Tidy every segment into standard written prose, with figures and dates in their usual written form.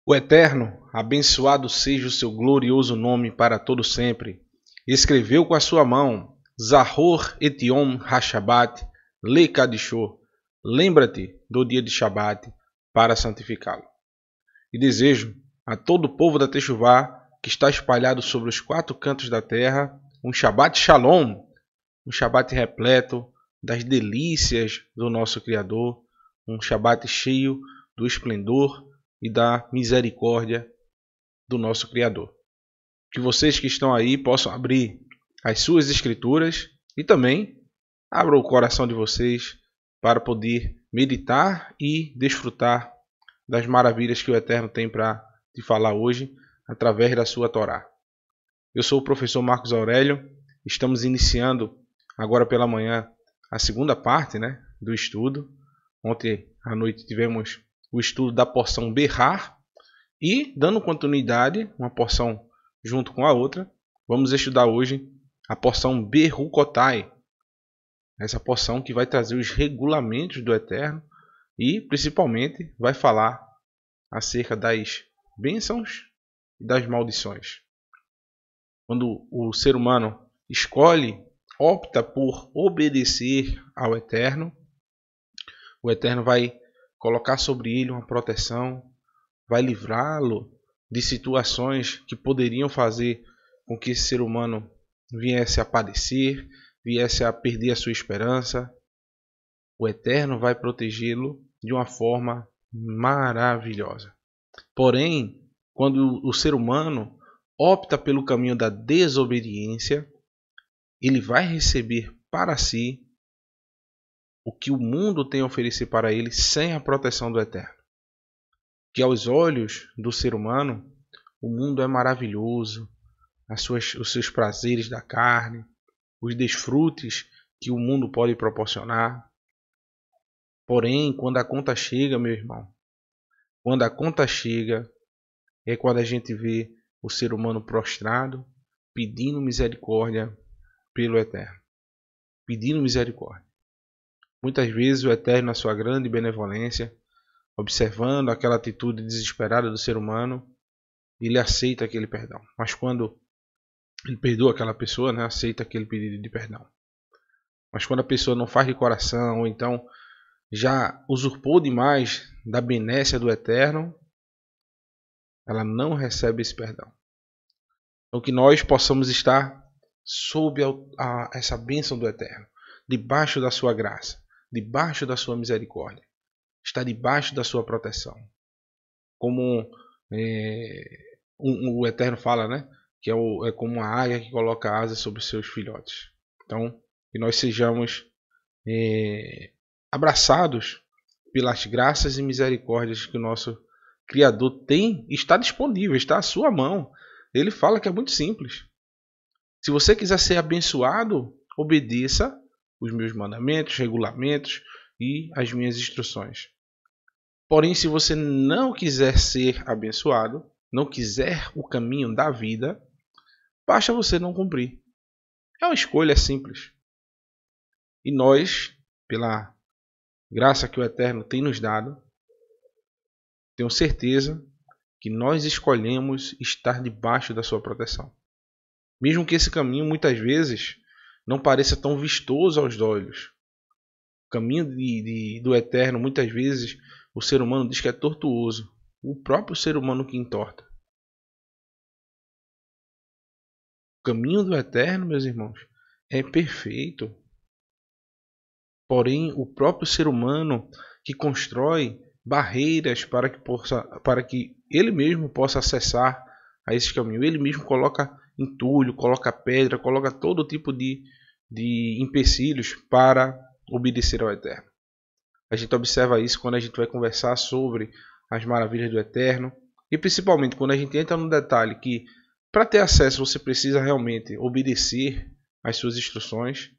O Eterno, abençoado seja o seu glorioso nome para todo sempre. Escreveu com a sua mão, Zahor et Yom HaShabbat, Lekadishô. Lembra-te do dia de Shabat para santificá-lo. E desejo a todo o povo da Techuvá, que está espalhado sobre os quatro cantos da terra, um Shabat Shalom, um Shabat repleto das delícias do nosso Criador, um Shabat cheio do esplendor e da misericórdia do nosso Criador. Que vocês que estão aí possam abrir as suas escrituras e também abram o coração de vocês para poder meditar e desfrutar das maravilhas que o Eterno tem para te falar hoje através da sua Torá. Eu sou o professor Marcos Aurélio, estamos iniciando agora pela manhã a segunda parte, do estudo. Ontem à noite tivemos o estudo da porção Berrar e, dando continuidade, uma porção junto com a outra, vamos estudar hoje a porção Berucotai, essa porção que vai trazer os regulamentos do Eterno e, principalmente, vai falar acerca das bênçãos e das maldições. Quando o ser humano escolhe, opta por obedecer ao Eterno, o Eterno vai colocar sobre ele uma proteção, vai livrá-lo de situações que poderiam fazer com que esse ser humano viesse a padecer, viesse a perder a sua esperança. O Eterno vai protegê-lo de uma forma maravilhosa. Porém, quando o ser humano opta pelo caminho da desobediência, ele vai receber para si o que o mundo tem a oferecer para ele sem a proteção do Eterno. Que aos olhos do ser humano, o mundo é maravilhoso, os seus prazeres da carne, os desfrutes que o mundo pode proporcionar. Porém, quando a conta chega, meu irmão, quando a conta chega, é quando a gente vê o ser humano prostrado, pedindo misericórdia pelo Eterno. Pedindo misericórdia. Muitas vezes o Eterno, na sua grande benevolência, observando aquela atitude desesperada do ser humano, ele aceita aquele perdão. Mas quando ele perdoa aquela pessoa, aceita aquele pedido de perdão. Mas quando a pessoa não faz de coração, ou então já usurpou demais da benécia do Eterno, ela não recebe esse perdão. Então que nós possamos estar sob essa bênção do Eterno, debaixo da sua graça, debaixo da sua misericórdia, estar debaixo da sua proteção. Como o Eterno fala, que é como uma águia que coloca asas sobre os seus filhotes. Então, que nós sejamos abraçados pelas graças e misericórdias que o nosso Criador tem, está disponível, está à sua mão. Ele fala que é muito simples. Se você quiser ser abençoado, obedeça os meus mandamentos, regulamentos e as minhas instruções. Porém, se você não quiser ser abençoado, não quiser o caminho da vida, basta você não cumprir. É uma escolha simples. E nós, pela graça que o Eterno tem nos dado, tenho certeza que nós escolhemos estar debaixo da sua proteção. Mesmo que esse caminho muitas vezes não pareça tão vistoso aos olhos. O caminho do Eterno, muitas vezes, o ser humano diz que é tortuoso. O próprio ser humano que entorta. O caminho do Eterno, meus irmãos, é perfeito. Porém, o próprio ser humano que constrói barreiras para que ele mesmo possa acessar a esse caminho. Ele mesmo coloca entulho, coloca pedra, coloca todo tipo de empecilhos para obedecer ao Eterno. A gente observa isso quando a gente vai conversar sobre as maravilhas do Eterno e principalmente quando a gente entra no detalhe que para ter acesso você precisa realmente obedecer às suas instruções.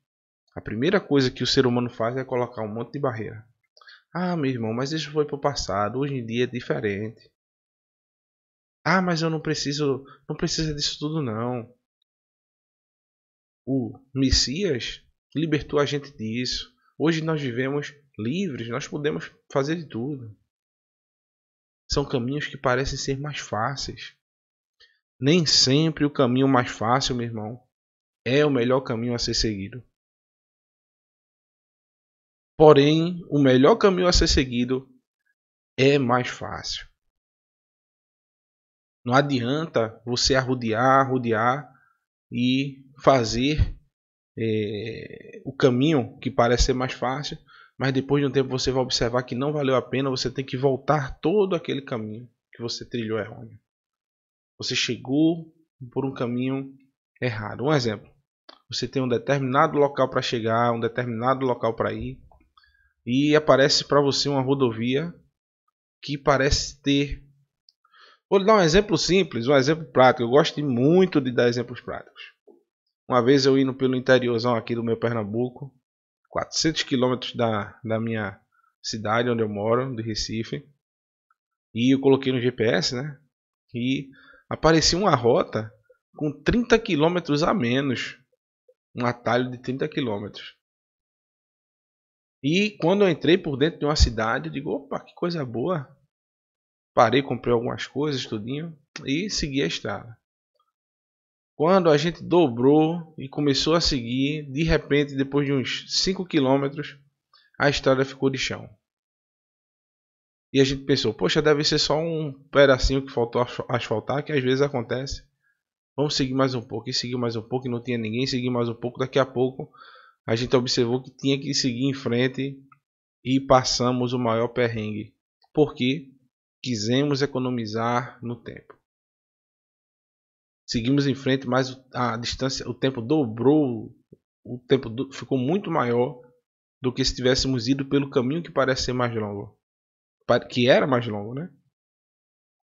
A primeira coisa que o ser humano faz é colocar um monte de barreira. Ah, meu irmão, mas isso foi para o passado, hoje em dia é diferente. Ah, mas eu não precisa disso tudo não. O Messias libertou a gente disso. Hoje nós vivemos livres, nós podemos fazer de tudo. são caminhos que parecem ser mais fáceis. Nem sempre o caminho mais fácil, meu irmão, é o melhor caminho a ser seguido. Porém, o melhor caminho a ser seguido é mais fácil. Não adianta você arrodear e fazer o caminho que parece ser mais fácil, mas depois de um tempo você vai observar que não valeu a pena, você tem que voltar todo aquele caminho que você trilhou errôneo. Você chegou por um caminho errado. Um exemplo, você tem um determinado local para chegar, um determinado local para ir, e aparece para você uma rodovia que parece ter... Vou dar um exemplo simples, um exemplo prático. Eu gosto muito de dar exemplos práticos. Uma vez eu indo pelo interiorzão aqui do meu Pernambuco, 400 quilômetros da minha cidade onde eu moro, de Recife, e eu coloquei no GPS, né? E aparecia uma rota com 30 quilômetros a menos, um atalho de 30 quilômetros. E quando eu entrei por dentro de uma cidade, eu digo, opa, que coisa boa. Parei, comprei algumas coisas, tudinho, e segui a estrada. Quando a gente dobrou e começou a seguir, de repente, depois de uns 5 quilômetros, a estrada ficou de chão. E a gente pensou, poxa, deve ser só um pedacinho que faltou asfaltar, que às vezes acontece. Vamos seguir mais um pouco. E seguiu mais um pouco e não tinha ninguém. Seguiu mais um pouco. Daqui a pouco a gente observou que tinha que seguir em frente e passamos o maior perrengue. Porque quisemos economizar no tempo. Seguimos em frente, mas a distância, o tempo dobrou. O tempo ficou muito maior do que se tivéssemos ido pelo caminho que parece ser mais longo. Que era mais longo, né?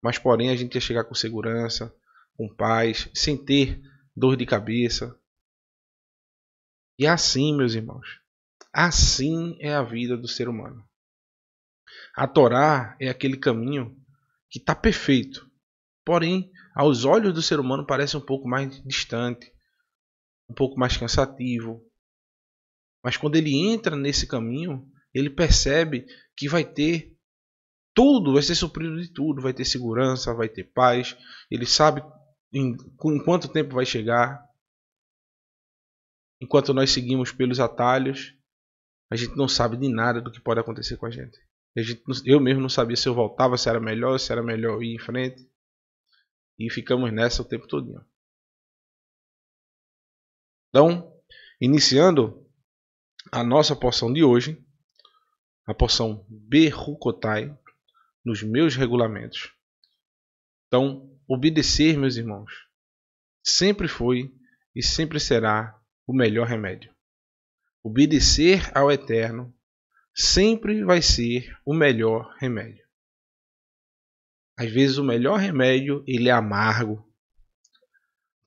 Mas porém a gente ia chegar com segurança, com paz, sem ter dor de cabeça. E assim, meus irmãos, assim é a vida do ser humano. A Torá é aquele caminho que está perfeito, porém, aos olhos do ser humano parece um pouco mais distante, um pouco mais cansativo. Mas quando ele entra nesse caminho, ele percebe que vai ter tudo, vai ser suprido de tudo, vai ter segurança, vai ter paz, ele sabe em quanto tempo vai chegar. Enquanto nós seguimos pelos atalhos, a gente não sabe de nada do que pode acontecer com a gente. Eu mesmo não sabia se eu voltava, se era melhor ir em frente. E ficamos nessa o tempo todo. Então, iniciando a nossa porção de hoje, a porção Berucotai, nos meus regulamentos. Então, obedecer, meus irmãos, sempre foi e sempre será o melhor remédio. Obedecer ao Eterno sempre vai ser o melhor remédio. Às vezes o melhor remédio ele é amargo.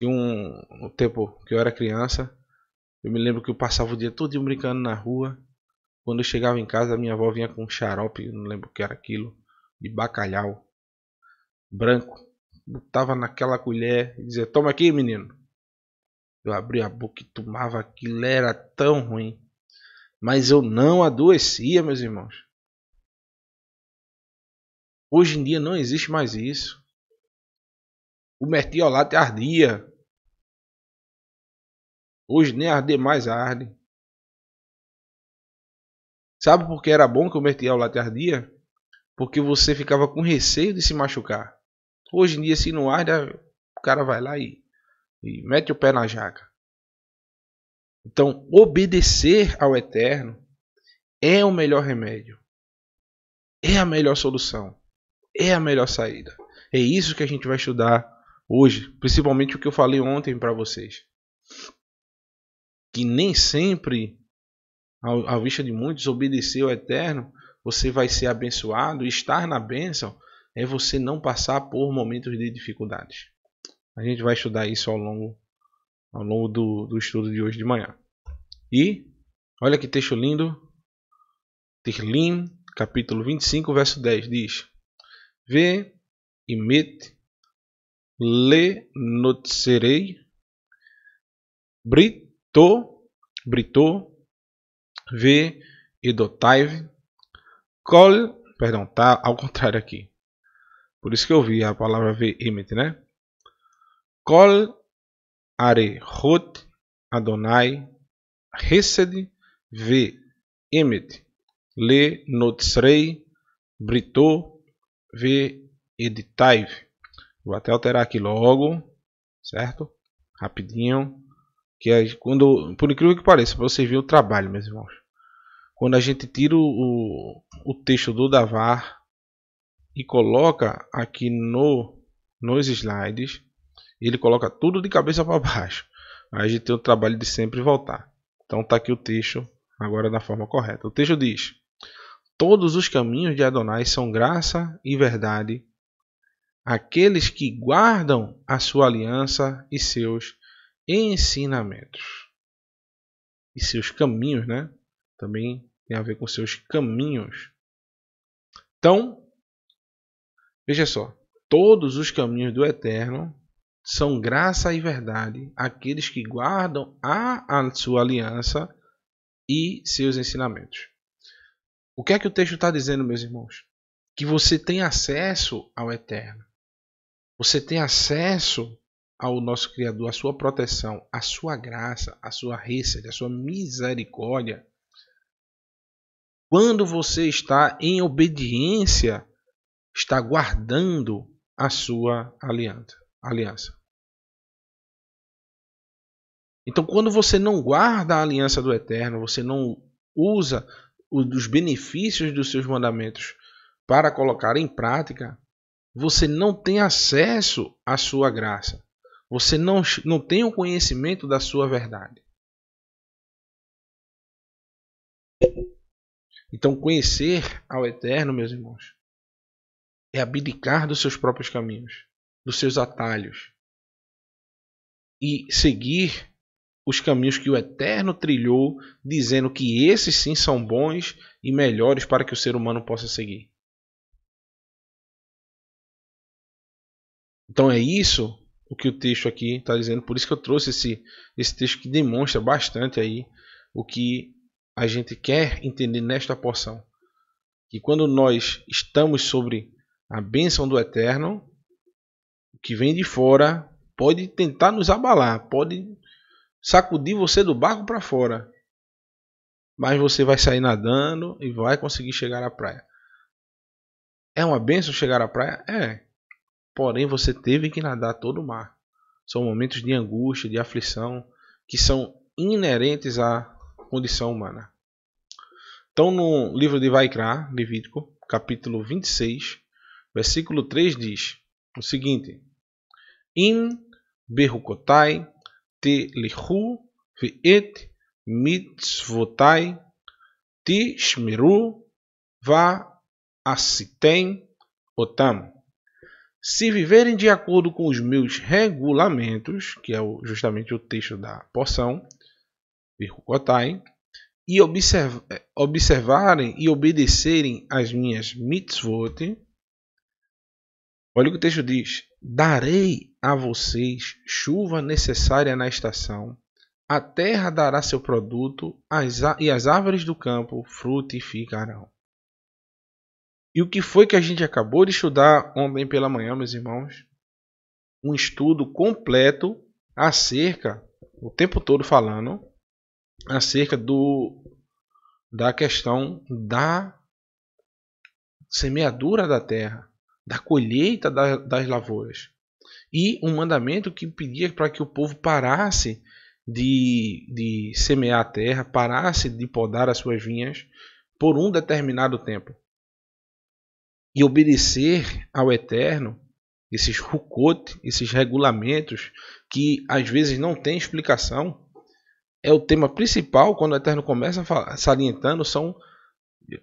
No tempo que eu era criança, eu me lembro que eu passava o dia todo brincando na rua. Quando eu chegava em casa, a minha avó vinha com um xarope, não lembro o que era aquilo, de bacalhau branco. Botava naquela colher e dizia, toma aqui, menino. Eu abria a boca e tomava aquilo, era tão ruim. Mas eu não adoecia, meus irmãos. Hoje em dia não existe mais isso. O mertiolate ardia. Hoje nem arder mais arde. Sabe por que era bom que o mertiolate ardia? Porque você ficava com receio de se machucar. Hoje em dia, se não arde, o cara vai lá e mete o pé na jaca. Então, obedecer ao Eterno é o melhor remédio. É a melhor solução. É a melhor saída. É isso que a gente vai estudar hoje. Principalmente o que eu falei ontem para vocês. Que nem sempre, à vista de muitos, obedecer ao Eterno, você vai ser abençoado. E estar na bênção é você não passar por momentos de dificuldades. A gente vai estudar isso ao longo do estudo de hoje de manhã. E, olha que texto lindo. Tehillim, capítulo 25, verso 10, diz: Ve imet le notzerei brito ve edotaiv kol, perdão, tá ao contrário aqui. Por isso que eu vi a palavra veemet, né? Kol arehot Adonai Hesed veemet le notzrei brito veeditaiv. Vou até alterar aqui logo, certo? Rapidinho. Que é quando, por incrível que pareça, para você ver o trabalho, meus irmãos. Quando a gente tira o texto do Davar e coloca aqui nos slides, ele coloca tudo de cabeça para baixo. Aí a gente tem o trabalho de sempre voltar. Então está aqui o texto agora da forma correta. O texto diz: todos os caminhos de Adonai são graça e verdade, aqueles que guardam a sua aliança e seus ensinamentos. E seus caminhos, né? Também tem a ver com seus caminhos. Então, veja só. Todos os caminhos do Eterno são graça e verdade, aqueles que guardam a sua aliança e seus ensinamentos. O que é que o texto está dizendo, meus irmãos? Que você tem acesso ao Eterno. Você tem acesso ao nosso Criador, a sua proteção, a sua graça, a sua hesed, a sua misericórdia, quando você está em obediência, está guardando a sua aliança. Então, quando você não guarda a aliança do Eterno, você não usa os benefícios dos seus mandamentos para colocar em prática, você não tem acesso à sua graça. Você não tem o conhecimento da sua verdade. Então, conhecer ao Eterno, meus irmãos, é abdicar dos seus próprios caminhos, dos seus atalhos, e seguir os caminhos que o Eterno trilhou, dizendo que esses sim são bons e melhores para que o ser humano possa seguir. Então é isso o que o texto aqui está dizendo. Por isso que eu trouxe esse texto que demonstra bastante aí o que a gente quer entender nesta porção. Que quando nós estamos sobre a bênção do Eterno, o que vem de fora pode tentar nos abalar, pode sacudir você do barco para fora. Mas você vai sair nadando e vai conseguir chegar à praia. É uma bênção chegar à praia? É. Porém, você teve que nadar todo o mar. São momentos de angústia, de aflição, que são inerentes à condição humana. Então, no livro de Vaikra, Levítico, capítulo 26, versículo 3 diz o seguinte: Im berukotai te lihu ve'et mitzvotai tishmeru va asitem otam. Se viverem de acordo com os meus regulamentos, que é justamente o texto da porção, e observarem e obedecerem as minhas mitzvot, olha o que o texto diz: darei a vocês chuva necessária na estação, a terra dará seu produto e as árvores do campo frutificarão. E o que foi que a gente acabou de estudar ontem pela manhã, meus irmãos? Um estudo completo acerca, o tempo todo falando, acerca da questão da semeadura da terra, da colheita das lavouras. E um mandamento que pedia para que o povo parasse de semear a terra, parasse de podar as suas vinhas por um determinado tempo. E obedecer ao Eterno, esses hukot, esses regulamentos que às vezes não tem explicação, é o tema principal quando o Eterno começa salientando, são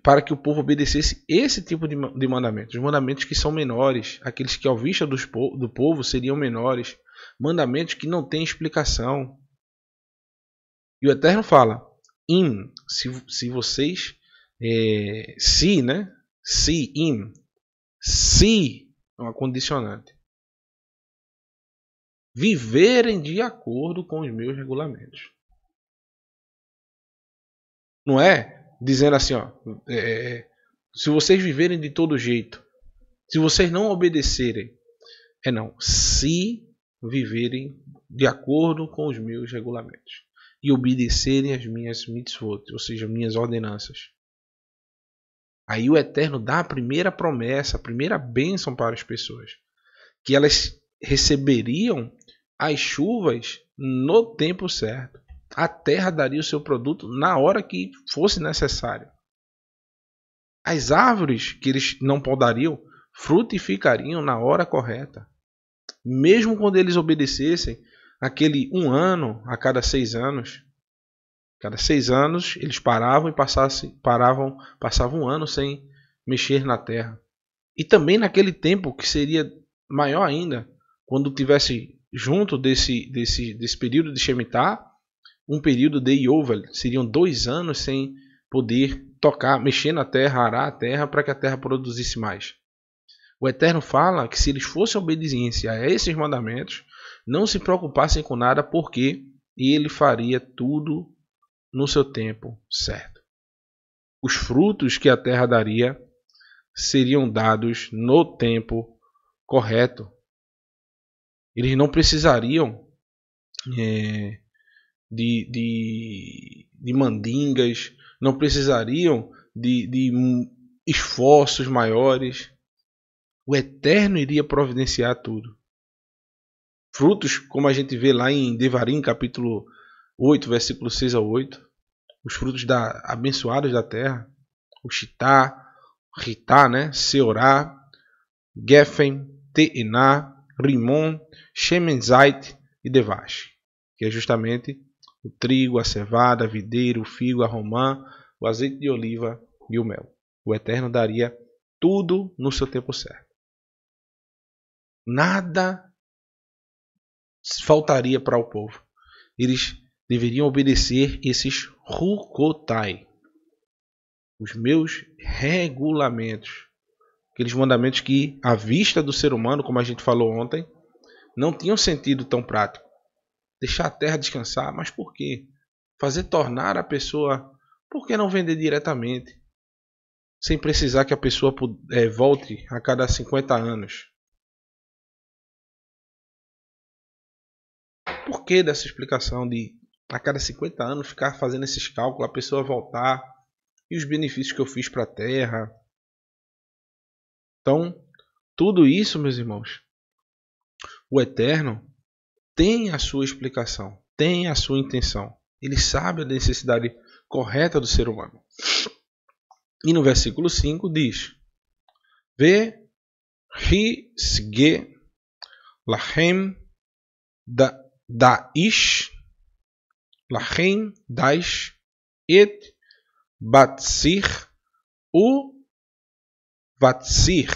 para que o povo obedecesse esse tipo de mandamentos. Os mandamentos que são menores, aqueles que ao vista do povo seriam menores, mandamentos que não têm explicação. E o Eterno fala, se vocês, se é uma condicionante, viverem de acordo com os meus regulamentos. Não é dizendo assim, se vocês viverem de todo jeito, Se vocês não obedecerem, se viverem de acordo com os meus regulamentos e obedecerem as minhas mitzvot, ou seja, minhas ordenanças. Aí o Eterno dá a primeira promessa, a primeira bênção para as pessoas, que elas receberiam as chuvas no tempo certo. A terra daria o seu produto na hora que fosse necessário. As árvores que eles não podariam frutificariam na hora correta. Mesmo quando eles obedecessem aquele 1 ano a cada 6 anos. Cada 6 anos eles paravam e passavam um ano sem mexer na terra. E também naquele tempo que seria maior ainda, quando tivesse junto desse período de Shemitah, um período de Yovel, seriam 2 anos sem poder tocar, mexer na terra, arar a terra para que a terra produzisse mais. O Eterno fala que se eles fossem obediência a esses mandamentos, não se preocupassem com nada, porque ele faria tudo no seu tempo certo. Os frutos que a terra daria seriam dados no tempo correto. Eles não precisariam de mandingas, não precisariam de esforços maiores. O Eterno iria providenciar tudo. Frutos, como a gente vê lá em Devarim, capítulo 8, versículo 6 a 8. Os frutos abençoados da terra. O Shitá, Ritá, Seorá, Gefen, Te'ená, Rimon, Shemenzait e Devash. Que é justamente o trigo, a cevada, a videira, o figo, a romã, o azeite de oliva e o mel. O Eterno daria tudo no seu tempo certo. Nada faltaria para o povo. Eles deveriam obedecer esses Hukotai, os meus regulamentos. Aqueles mandamentos que, à vista do ser humano, como a gente falou ontem, não tinham sentido tão prático. Deixar a terra descansar, mas por quê? Fazer tornar a pessoa... Por que não vender diretamente? Sem precisar que a pessoa volte a cada 50 anos. Por que dessa explicação de a cada 50 anos ficar fazendo esses cálculos, a pessoa voltar e os benefícios que eu fiz para a terra? Então, tudo isso, meus irmãos, o Eterno tem a sua explicação, tem a sua intenção. Ele sabe a necessidade correta do ser humano. E no versículo 5 diz: Ve hisge lachem daish et batsir u vatsir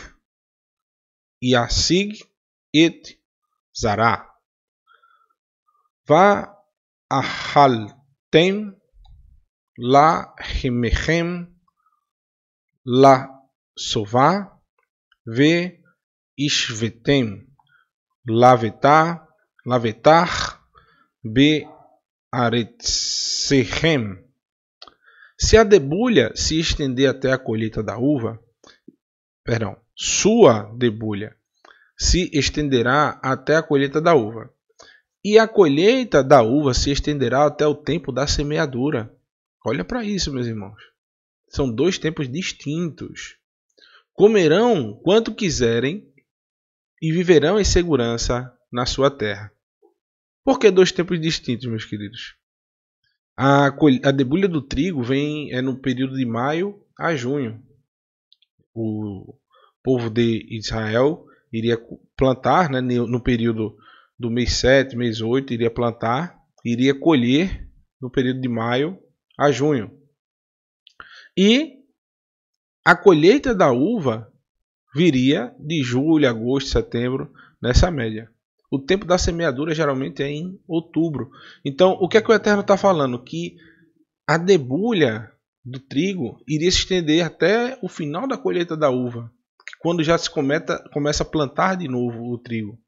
yasig et zara va ahaltem la himechem la sova ve ishvetem lavetar be aretzechem. Se a debulha se estender até a colheita da uva, sua debulha se estenderá até a colheita da uva, e a colheita da uva se estenderá até o tempo da semeadura. Olha para isso, meus irmãos. São 2 tempos distintos. Comerão quanto quiserem e viverão em segurança na sua terra. Por que 2 tempos distintos, meus queridos? A debulha do trigo vem no período de maio a junho. O povo de Israel iria plantar, no período do mês 7, mês 8, iria plantar, iria colher no período de maio a junho. E a colheita da uva viria de julho, agosto, setembro, nessa média. O tempo da semeadura geralmente é em outubro. Então, o que é que o Eterno está falando? Que a debulha do trigo iria se estender até o final da colheita da uva, quando já se começa a plantar de novo o trigo.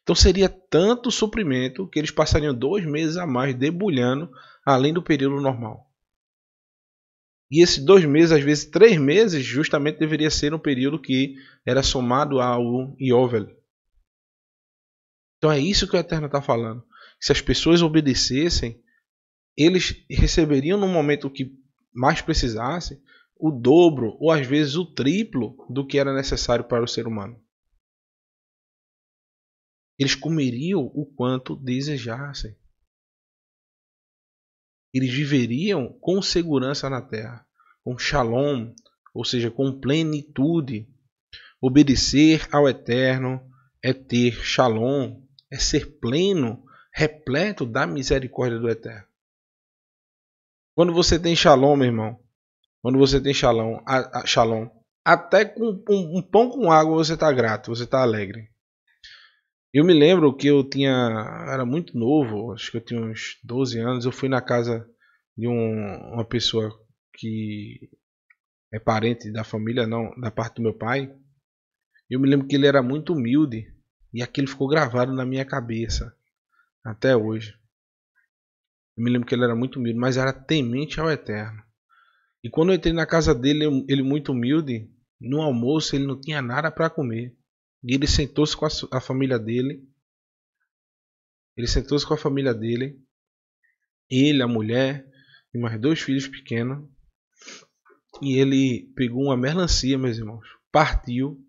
Então seria tanto suprimento que eles passariam 2 meses a mais debulhando, além do período normal. E esses 2 meses, às vezes 3 meses, justamente deveria ser um período que era somado ao Yovel. Então é isso que o Eterno está falando. Se as pessoas obedecessem, eles receberiam no momento que mais precisassem o dobro ou às vezes o triplo do que era necessário para o ser humano. Eles comeriam o quanto desejassem. Eles viveriam com segurança na terra, com shalom, ou seja, com plenitude. Obedecer ao Eterno é ter shalom, é ser pleno, repleto da misericórdia do Eterno. Quando você tem shalom, meu irmão, quando você tem shalom, até com um pão com água você está grato, você está alegre. Eu me lembro que era muito novo, acho que eu tinha uns 12 anos, eu fui na casa de uma pessoa que é parente da família, não, da parte do meu pai. Eu me lembro que ele era muito humilde e aquilo ficou gravado na minha cabeça até hoje. Eu me lembro que ele era muito humilde, mas era temente ao Eterno. E quando eu entrei na casa dele, ele muito humilde, no almoço ele não tinha nada para comer. E ele sentou-se com a família dele. Ele, a mulher e mais 2 filhos pequenos. E ele pegou uma melancia, meus irmãos, partiu,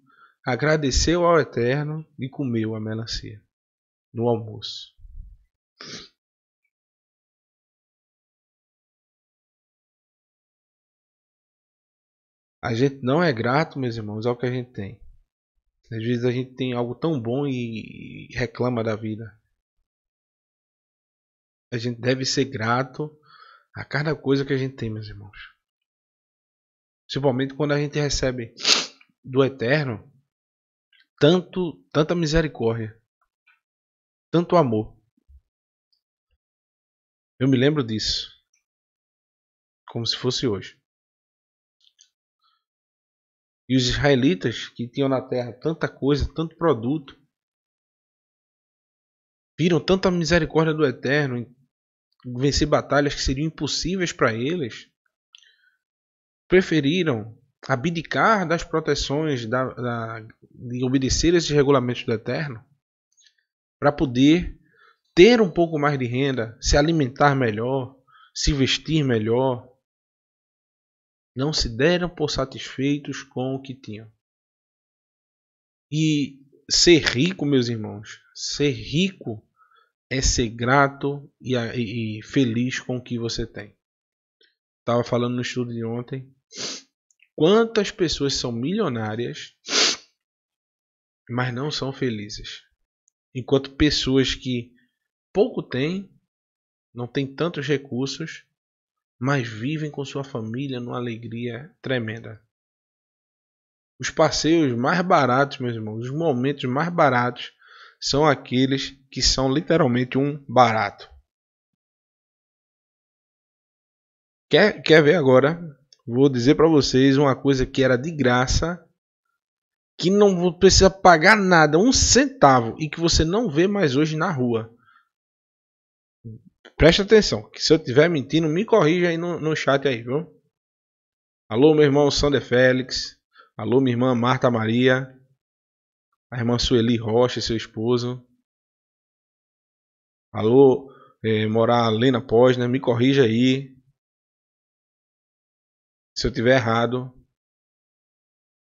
agradeceu ao Eterno e comeu a melancia no almoço. A gente não é grato, meus irmãos, ao que a gente tem. Às vezes a gente tem algo tão bom e reclama da vida. A gente deve ser grato a cada coisa que a gente tem, meus irmãos. Principalmente quando a gente recebe do Eterno tanta misericórdia, tanto amor. Eu me lembro disso, como se fosse hoje. E os israelitas que tinham na terra tanta coisa, tanto produto, viram tanta misericórdia do Eterno em vencer batalhas que seriam impossíveis para eles, preferiram abdicar das proteções, de obedecer esses regulamentos do Eterno, para poder ter um pouco mais de renda, se alimentar melhor, se vestir melhor. Não se deram por satisfeitos com o que tinham. E ser rico, meus irmãos, ser rico é ser grato e feliz com o que você tem. Estava falando no estudo de ontem. Quantas pessoas são milionárias, mas não são felizes? Enquanto pessoas que pouco têm, não têm tantos recursos, mas vivem com sua família numa alegria tremenda. Os passeios mais baratos, meus irmãos, os momentos mais baratos são aqueles que são literalmente um barato. Quer ver agora? Vou dizer para vocês uma coisa que era de graça, que não precisa pagar nada, 1 centavo, e que você não vê mais hoje na rua. Presta atenção, que se eu estiver mentindo, me corrija aí no chat aí, viu? Alô, meu irmão Sander Félix. Alô, minha irmã Marta Maria. A irmã Sueli Rocha, seu esposo. Alô, Morar Lena Posner, me corrija aí se eu estiver errado.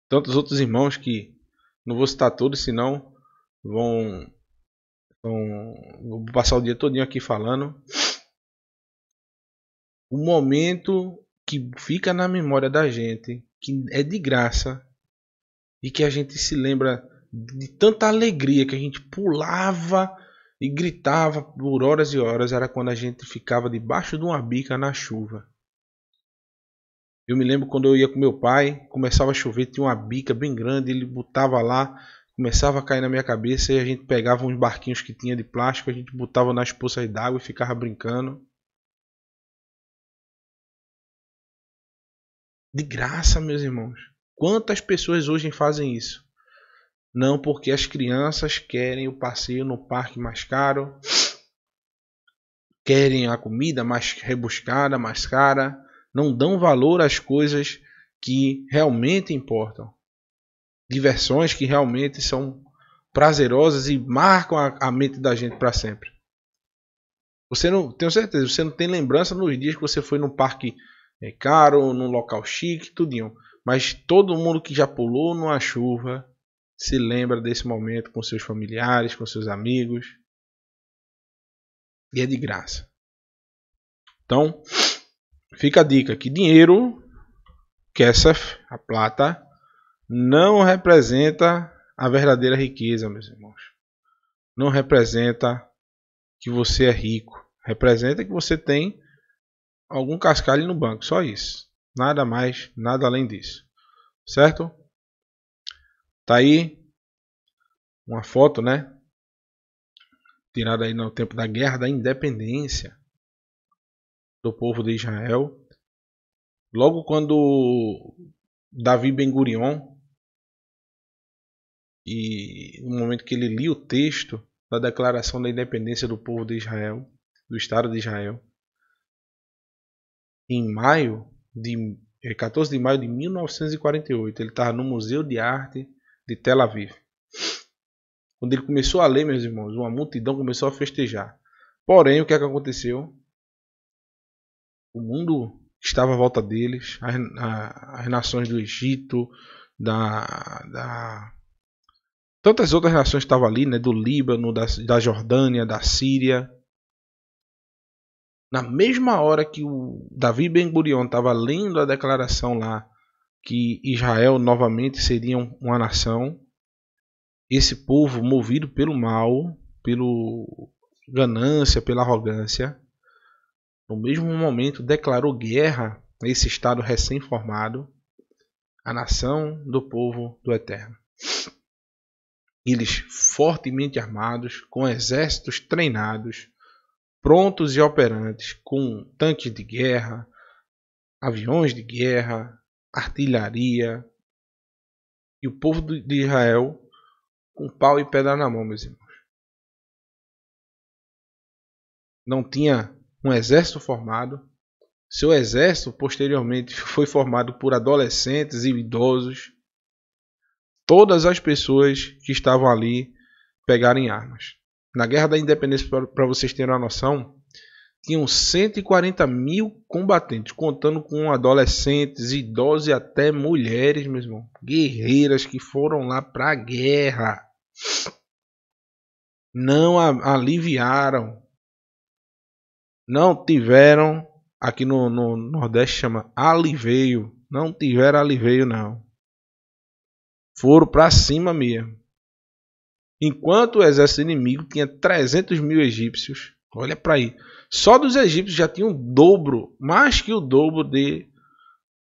Tantos outros irmãos que não vou citar todos, senão vou passar o dia todinho aqui falando. O momento que fica na memória da gente, que é de graça, e que a gente se lembra de tanta alegria que a gente pulava e gritava por horas e horas, era quando a gente ficava debaixo de uma bica na chuva. Eu me lembro quando eu ia com meu pai, começava a chover, tinha uma bica bem grande, ele botava lá, começava a cair na minha cabeça e a gente pegava uns barquinhos que tinha de plástico, a gente botava nas poças d'água e ficava brincando. De graça, meus irmãos. Quantas pessoas hoje fazem isso? Não, porque as crianças querem o passeio no parque mais caro, querem a comida mais rebuscada, mais cara, não dão valor às coisas que realmente importam. Diversões que realmente são prazerosas e marcam a mente da gente para sempre. Você não, tenho certeza, você não tem lembrança nos dias que você foi num parque caro, num local chique, tudinho. Mas todo mundo que já pulou numa chuva se lembra desse momento com seus familiares, com seus amigos. E é de graça. Então, fica a dica que dinheiro, Kesef, a plata, não representa a verdadeira riqueza, meus irmãos. Não representa que você é rico. Representa que você tem algum cascalho no banco. Só isso. Nada mais, nada além disso. Certo? Tá aí uma foto, né? Tirada aí no tempo da Guerra da Independência do povo de Israel. Logo quando Davi Ben-Gurion, e no momento que ele lia o texto da Declaração da Independência do povo de Israel, do Estado de Israel, em 14 de maio de 1948, ele estava no Museu de Arte de Tel Aviv. Quando ele começou a ler, meus irmãos, uma multidão começou a festejar. Porém, o que é que aconteceu? O mundo estava à volta deles, as nações do Egito, tantas outras nações estavam ali, né, do Líbano, da Jordânia, da Síria. Na mesma hora que o Davi Ben-Gurion estava lendo a declaração lá que Israel novamente seria uma nação, esse povo movido pelo mal, pela ganância, pela arrogância, no mesmo momento declarou guerra a esse Estado recém-formado, a nação do povo do Eterno. Eles fortemente armados, com exércitos treinados, prontos e operantes, com tanques de guerra, aviões de guerra, artilharia, e o povo de Israel com pau e pedra na mão, meus irmãos. Não tinha um exército formado. Seu exército posteriormente foi formado por adolescentes e idosos. Todas as pessoas que estavam ali pegaram em armas. Na Guerra da Independência, para vocês terem uma noção, tinham 140 mil combatentes, contando com adolescentes, idosos e até mulheres, meu irmão. Guerreiras que foram lá para a guerra. Não aliviaram. Não tiveram, aqui no Nordeste chama aliveio. Não tiveram aliveio, não. Foram para cima mesmo. Enquanto o exército inimigo tinha 300 mil egípcios. Olha para aí. Só dos egípcios já tinha o dobro, mais que o dobro de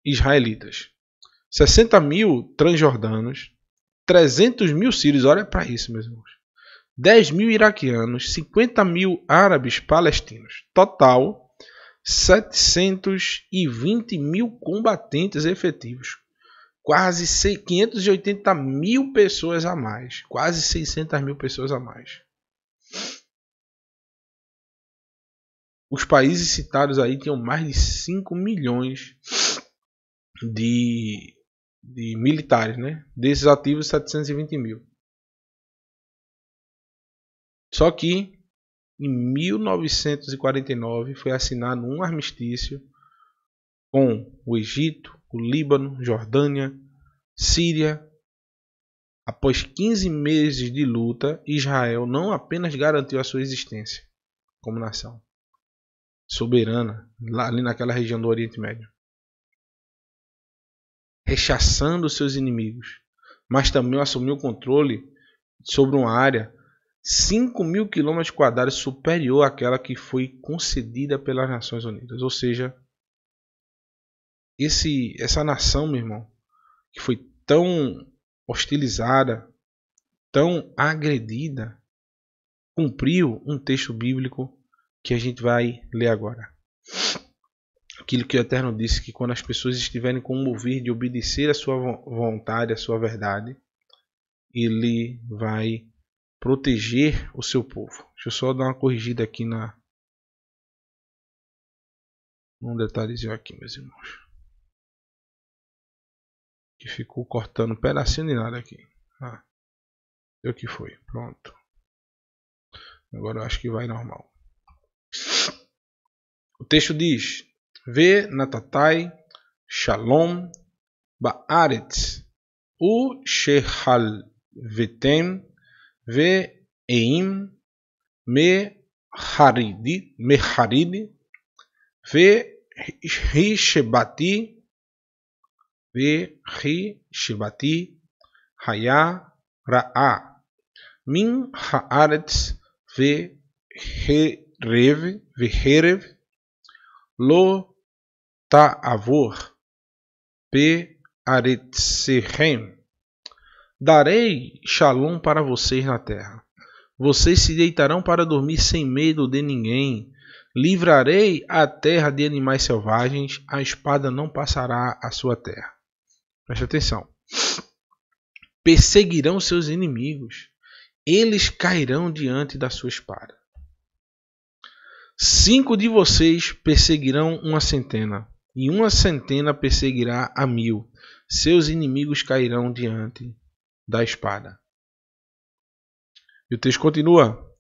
israelitas. 60 mil transjordanos, 300 mil sírios, olha para isso, meus irmãos. 10 mil iraquianos, 50 mil árabes palestinos. Total, 720 mil combatentes efetivos. Quase 580 mil pessoas a mais. Quase 600 mil pessoas a mais. Os países citados aí tinham mais de 5 milhões de militares, né? Desses ativos, 720 mil. Só que em 1949 foi assinado um armistício com o Egito, o Líbano, Jordânia, Síria. Após 15 meses de luta, Israel não apenas garantiu a sua existência como nação soberana ali naquela região do Oriente Médio, rechaçando seus inimigos, mas também assumiu o controle sobre uma área 5.000 km² superior àquela que foi concedida pelas Nações Unidas. Ou seja, essa nação, meu irmão, que foi tão hostilizada, tão agredida, cumpriu um texto bíblico que a gente vai ler agora. Aquilo que o Eterno disse, que quando as pessoas estiverem com o mover de obedecer a sua vontade, a sua verdade, Ele vai proteger o seu povo. Deixa eu só dar uma corrigida aqui Um detalhezinho aqui, meus irmãos. Que ficou cortando um pedacinho de nada aqui. O que foi? Pronto. Agora eu acho que vai normal. O texto diz: Ve natatai shalom ba'aretz u shehal vetem ve eim me haridi ve shebati haya ra'a min haaretz ve herev lo ta'avor pe aretzechem. Darei shalom para vocês na terra. Vocês se deitarão para dormir sem medo de ninguém. Livrarei a terra de animais selvagens. A espada não passará a sua terra. Preste atenção. Perseguirão seus inimigos. Eles cairão diante da sua espada. 5 de vocês perseguirão 100, e 100 perseguirá 1000. Seus inimigos cairão diante da espada. E o texto continua: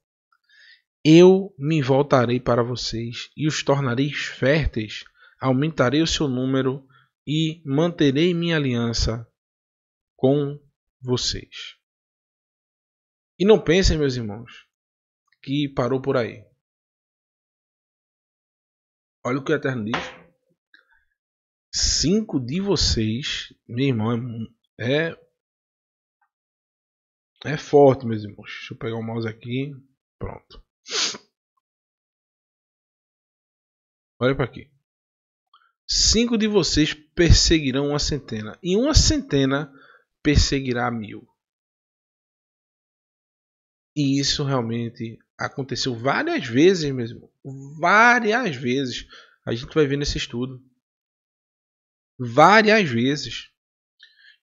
Eu me voltarei para vocês e os tornarei férteis, aumentarei o seu número e manterei minha aliança com vocês. E não pensem, meus irmãos, que parou por aí. Olha o que o Eterno diz. 5 de vocês, meu irmão, é forte, meus irmãos. Deixa eu pegar o mouse aqui. Pronto. Olha para aqui. 5 de vocês perseguirão 100, e 100 perseguirá 1000. E isso realmente aconteceu várias vezes, meu irmão. Várias vezes. A gente vai ver nesse estudo. Várias vezes.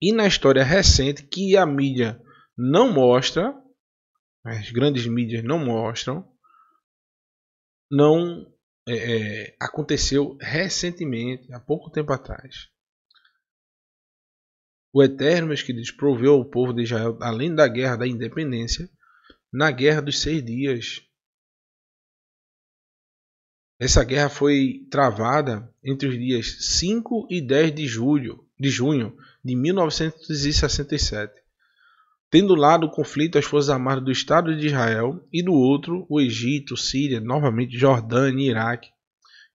E na história recente, que a mídia não mostra, as grandes mídias não mostram, não aconteceu recentemente, há pouco tempo atrás. O Eterno, meus queridos, proveu ao povo de Israel, além da guerra da independência, na guerra dos 6 dias. Essa guerra foi travada entre os dias 5 e 10 de junho de 1967. Tendo do lado o conflito as Forças Armadas do Estado de Israel e do outro o Egito, Síria, novamente Jordânia e Iraque,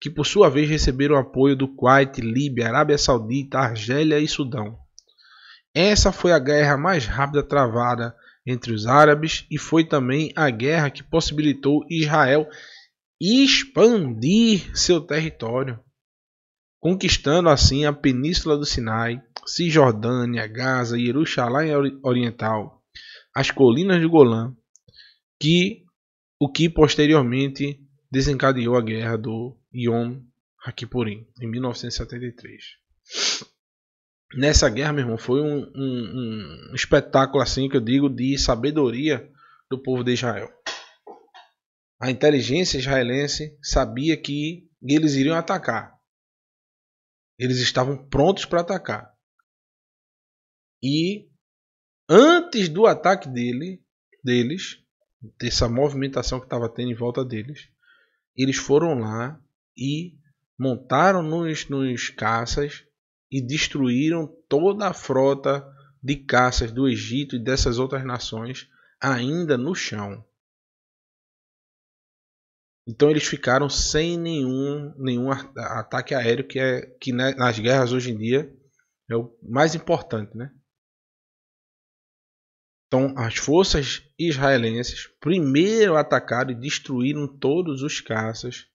que por sua vez receberam apoio do Kuwait, Líbia, Arábia Saudita, Argélia e Sudão. Essa foi a guerra mais rápida travada entre os árabes e foi também a guerra que possibilitou Israel expandir seu território, conquistando assim a Península do Sinai, Cisjordânia, Gaza, Jerusalém Oriental, as colinas de Golã, o que posteriormente desencadeou a guerra do Yom HaKippurim, em 1973. Nessa guerra, meu irmão, foi um espetáculo, assim que eu digo, de sabedoria do povo de Israel. A inteligência israelense sabia que eles iriam atacar. Eles estavam prontos para atacar. E antes do ataque deles, dessa movimentação que estava tendo em volta deles, eles foram lá e montaram nos caças e destruíram toda a frota de caças do Egito e dessas outras nações ainda no chão. Então eles ficaram sem nenhum ataque aéreo, que nas guerras hoje em dia é o mais importante, né? Então as forças israelenses primeiro atacaram e destruíram todos os caças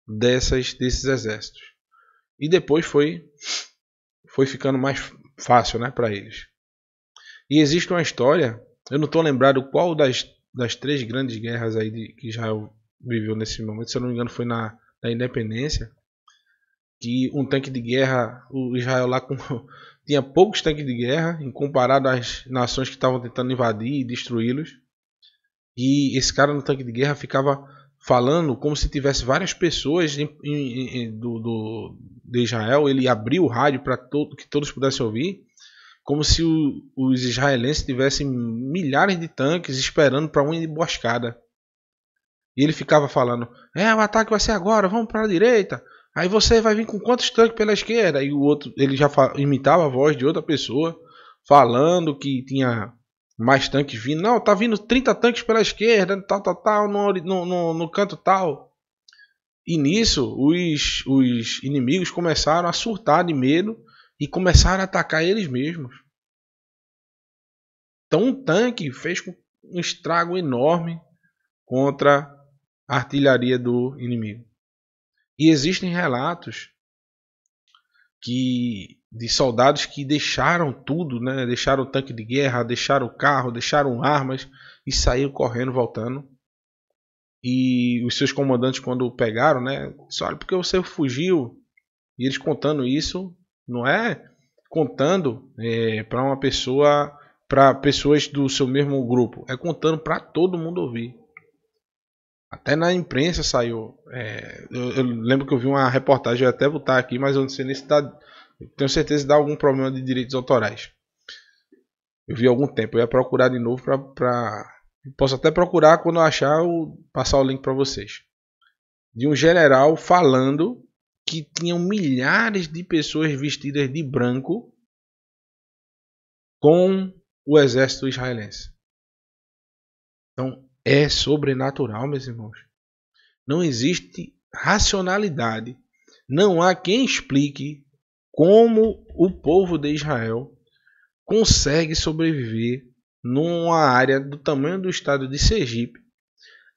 desses exércitos. E depois foi ficando mais fácil, né, para eles. E existe uma história, eu não estou lembrado qual das 3 grandes guerras aí que Israel viveu nesse momento, se eu não me engano foi na independência, que um tanque de guerra, o Israel lá tinha poucos tanques de guerra em comparado às nações que estavam tentando invadir e destruí-los, e esse cara no tanque de guerra ficava falando como se tivesse várias pessoas de Israel. Ele abriu o rádio para que todos pudessem ouvir, como se os israelenses tivessem milhares de tanques esperando para uma emboscada. E ele ficava falando: o ataque vai ser agora, vamos para a direita. Aí você vai vir com quantos tanques pela esquerda? E o outro, ele já imitava a voz de outra pessoa, falando que tinha mais tanques vindo. Não, tá vindo 30 tanques pela esquerda, tal, no canto tal. E nisso, os inimigos começaram a surtar de medo e começaram a atacar eles mesmos. Então um tanque fez um estrago enorme contra a artilharia do inimigo. E existem relatos de soldados que deixaram tudo, né? Deixaram o tanque de guerra, deixaram o carro, deixaram armas e saíram correndo, voltando. E os seus comandantes, quando pegaram, né? Disseram: olha, porque você fugiu? E eles contando isso, não é contando para uma pessoa, para pessoas do seu mesmo grupo, é contando para todo mundo ouvir. Até na imprensa saiu. Eu lembro que eu vi uma reportagem, eu ia até botar aqui, mas eu não sei nem se dá. Tenho certeza que dá algum problema de direitos autorais. Eu vi há algum tempo, eu ia procurar de novo posso até procurar, quando eu achar, passar o link para vocês. De um general falando que tinham milhares de pessoas vestidas de branco com o exército israelense. Então, é sobrenatural, meus irmãos. Não existe racionalidade. Não há quem explique como o povo de Israel consegue sobreviver numa área do tamanho do estado de Sergipe,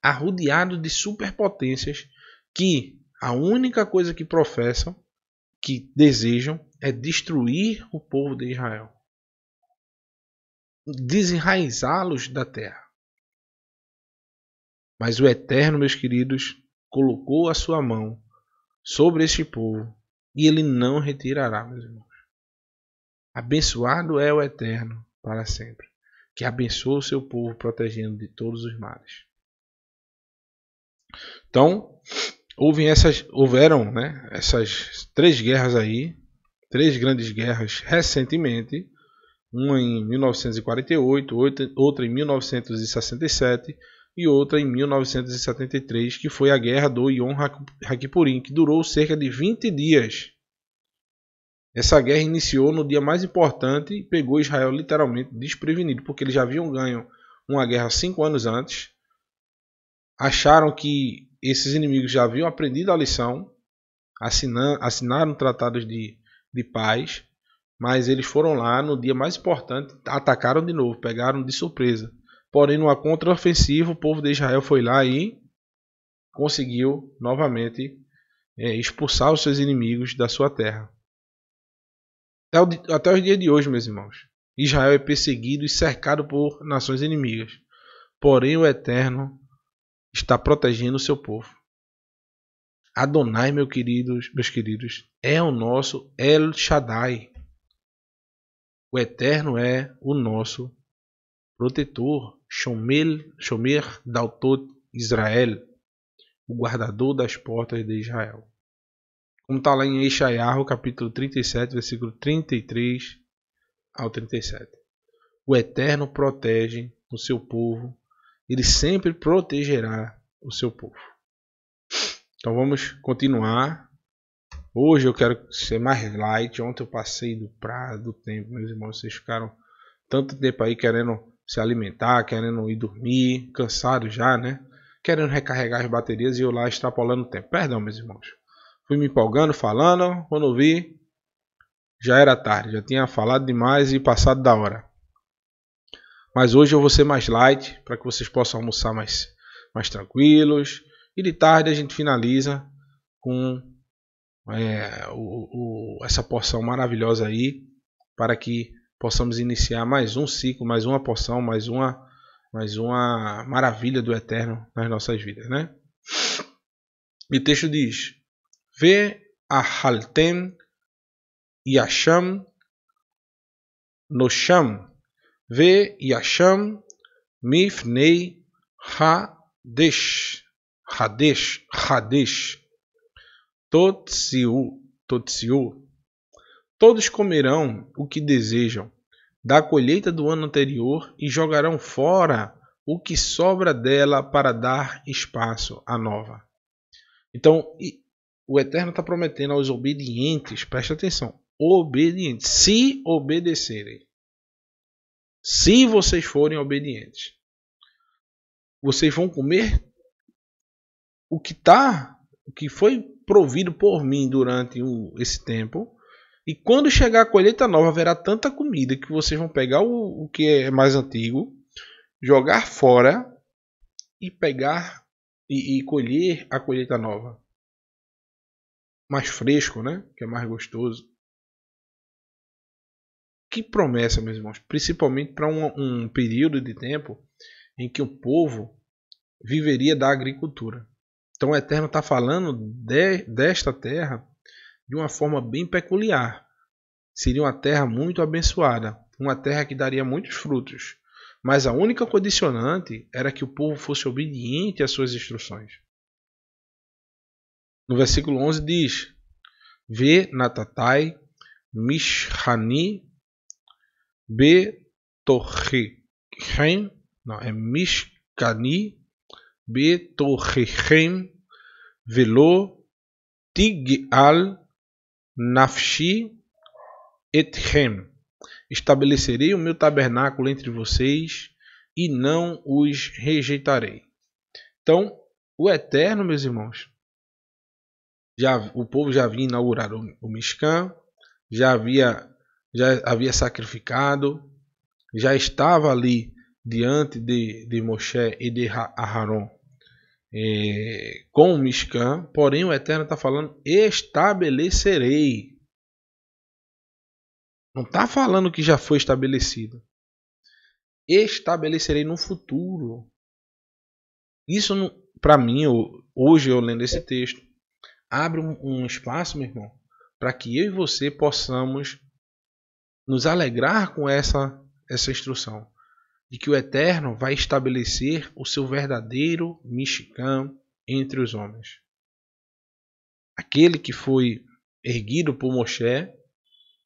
arrodeado de superpotências que a única coisa que professam, que desejam, é destruir o povo de Israel, desenraizá-los da terra. Mas o Eterno, meus queridos, colocou a sua mão sobre este povo e ele não retirará, meus irmãos. Abençoado é o Eterno para sempre, que abençoa o seu povo, protegendo de todos os males. Então, houveram, né, essas 3 guerras aí, 3 grandes guerras recentemente, uma em 1948, outra em 1967 e outra em 1973, que foi a guerra do Yom HaKippurim, que durou cerca de 20 dias. Essa guerra iniciou no dia mais importante e pegou Israel literalmente desprevenido, porque eles já haviam ganho uma guerra 5 anos antes, acharam que esses inimigos já haviam aprendido a lição, assinaram tratados de paz, mas eles foram lá no dia mais importante, atacaram de novo, pegaram de surpresa. Porém, numa contraofensiva, o povo de Israel foi lá e conseguiu novamente expulsar os seus inimigos da sua terra. Até os dias de hoje, meus irmãos, Israel é perseguido e cercado por nações inimigas. Porém, o Eterno está protegendo o seu povo. Adonai, meus queridos, é o nosso El Shaddai. O Eterno é o nosso protetor, Shomer Daltot Israel, o guardador das portas de Israel. Como está lá em Eshaiahu, capítulo 37, versículo 33 ao 37. O Eterno protege o seu povo, ele sempre protegerá o seu povo. Então vamos continuar. Hoje eu quero ser mais light. Ontem eu passei do tempo, meus irmãos. Vocês ficaram tanto tempo aí querendo se alimentar, querendo ir dormir, cansados já, né? Querendo recarregar as baterias e eu lá extrapolando o tempo. Perdão, meus irmãos. Fui me empolgando, falando. Quando eu vi, já era tarde. Já tinha falado demais e passado da hora. Mas hoje eu vou ser mais light, para que vocês possam almoçar mais tranquilos. E de tarde a gente finaliza com essa porção maravilhosa aí, para que possamos iniciar mais um ciclo, mais uma porção, mais uma maravilha do Eterno nas nossas vidas, né? E o texto diz: Ve ahaltem yasham nosham ve yasham mifnei hadesh Hadesh, Totsiu, todos comerão o que desejam da colheita do ano anterior e jogarão fora o que sobra dela para dar espaço à nova. Então, o Eterno está prometendo aos obedientes, preste atenção, obedientes, se obedecerem. Se vocês forem obedientes, vocês vão comer o que foi provido por mim durante esse tempo. E quando chegar a colheita nova, haverá tanta comida que vocês vão pegar o que é mais antigo, jogar fora e pegar e colher a colheita nova. Mais fresco, né? Que é mais gostoso. Que promessa, meus irmãos. Principalmente para um período de tempo em que o povo viveria da agricultura. Então o Eterno está falando desta terra de uma forma bem peculiar. Seria uma terra muito abençoada, uma terra que daria muitos frutos. Mas a única condicionante era que o povo fosse obediente às suas instruções. No versículo 11 diz: Ve natatai mishani betorrechem, não, é mishkani betorrechem velo tig'al nafshi etchem. Estabelecerei o meu tabernáculo entre vocês e não os rejeitarei. Então, o Eterno, meus irmãos, o povo já havia inaugurado o Mishkan, já havia sacrificado, já estava ali diante de Moshe e de Aharon com o Mishkan, porém o Eterno está falando: estabelecerei. Não está falando que já foi estabelecido. Estabelecerei no futuro. Isso, para mim, hoje eu lendo esse texto, abre um espaço, meu irmão, para que eu e você possamos nos alegrar com essa instrução. De que o Eterno vai estabelecer o seu verdadeiro Mishkan entre os homens. Aquele que foi erguido por Moshe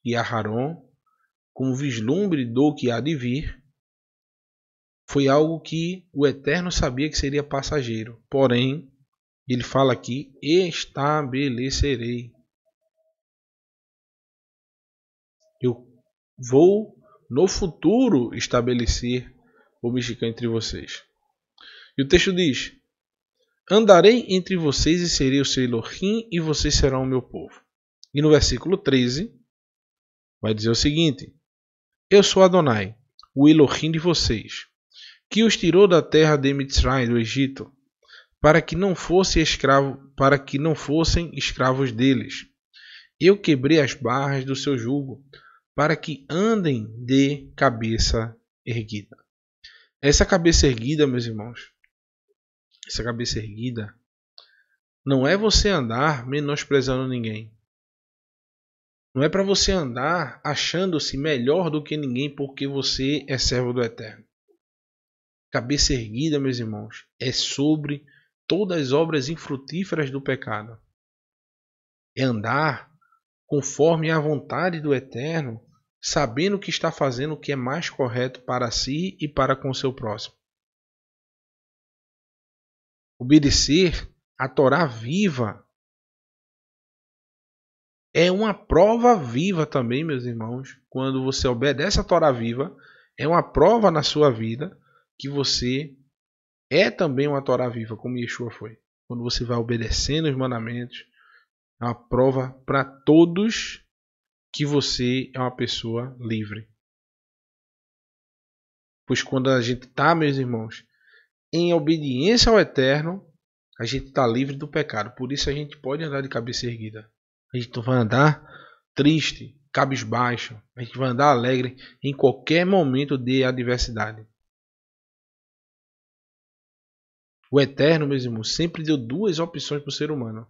e Aharon, como vislumbre do que há de vir, foi algo que o Eterno sabia que seria passageiro. Porém, ele fala aqui: estabelecerei. Eu vou no futuro estabelecer o Mishkan entre vocês. E o texto diz: Andarei entre vocês e serei o seu Elohim, e vocês serão o meu povo. E no versículo 13 vai dizer o seguinte: Eu sou Adonai, o Elohim de vocês, que os tirou da terra de Mitzrayim, do Egito, para que não fossem escravos deles. Eu quebrei as barras do seu jugo, para que andem de cabeça erguida. Essa cabeça erguida, meus irmãos, essa cabeça erguida não é você andar menosprezando ninguém. Não é para você andar achando-se melhor do que ninguém porque você é servo do Eterno. Cabeça erguida, meus irmãos, é sobre todas as obras infrutíferas do pecado. É andar conforme a vontade do Eterno, sabendo que está fazendo o que é mais correto para si e para com o seu próximo. Obedecer a Torá viva é uma prova viva também, meus irmãos. Quando você obedece a Torá viva, é uma prova na sua vida que você é também uma Torá viva, como Yeshua foi. Quando você vai obedecendo os mandamentos, é uma prova para todos que você é uma pessoa livre. Pois quando a gente está, meus irmãos, em obediência ao Eterno, a gente está livre do pecado. Por isso a gente pode andar de cabeça erguida. A gente não vai andar triste, cabisbaixo. A gente vai andar alegre em qualquer momento de adversidade. O Eterno, meus irmãos, sempre deu duas opções para o ser humano: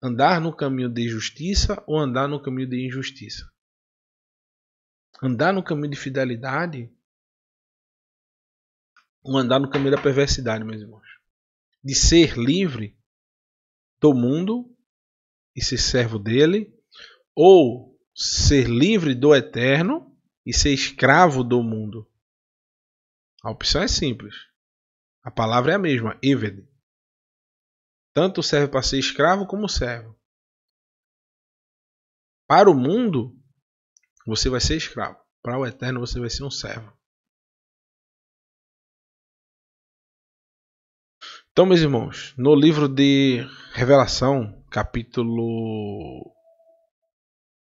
andar no caminho de justiça ou andar no caminho de injustiça. Andar no caminho de fidelidade ou andar no caminho da perversidade, meus irmãos. de ser livre do mundo e ser servo dele, ou ser livre do eterno e ser escravo do mundo. A opção é simples. A palavra é a mesma, Eved. Tanto serve para ser escravo como servo. Para o mundo, você vai ser escravo. Para o eterno, você vai ser um servo. Então, meus irmãos, no livro de Revelação, capítulo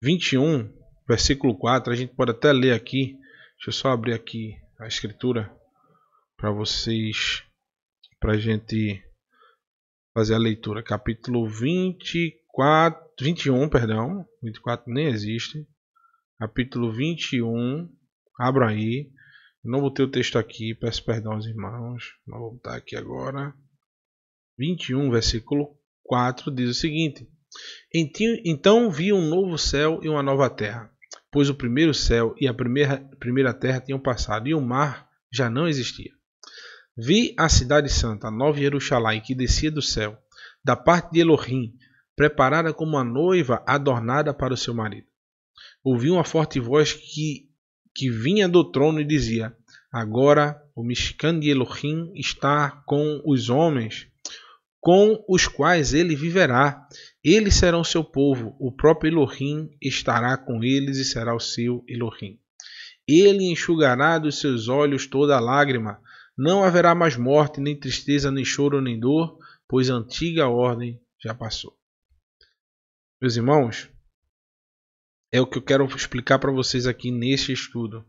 21, versículo 4, a gente pode até ler aqui. Deixa eu só abrir aqui a escritura para vocês, para a gente fazer a leitura. Capítulo 21, perdão. 24 nem existe. Capítulo 21, abra aí. Eu não botei o texto aqui, peço perdão aos irmãos. Vou botar aqui agora. 21, versículo 4 diz o seguinte: Então vi um novo céu e uma nova terra, pois o primeiro céu e a primeira terra tinham passado, e o mar já não existia. Vi a cidade santa, a nova Jerusalém, que descia do céu, da parte de Elohim, preparada como uma noiva adornada para o seu marido. Ouvi uma forte voz que vinha do trono e dizia: Agora o Mishkan de Elohim está com os homens, com os quais ele viverá. Eles serão seu povo, o próprio Elohim estará com eles e será o seu Elohim. Ele enxugará dos seus olhos toda lágrima. Não haverá mais morte, nem tristeza, nem choro, nem dor, pois a antiga ordem já passou. Meus irmãos, é o que eu quero explicar para vocês aqui neste estudo,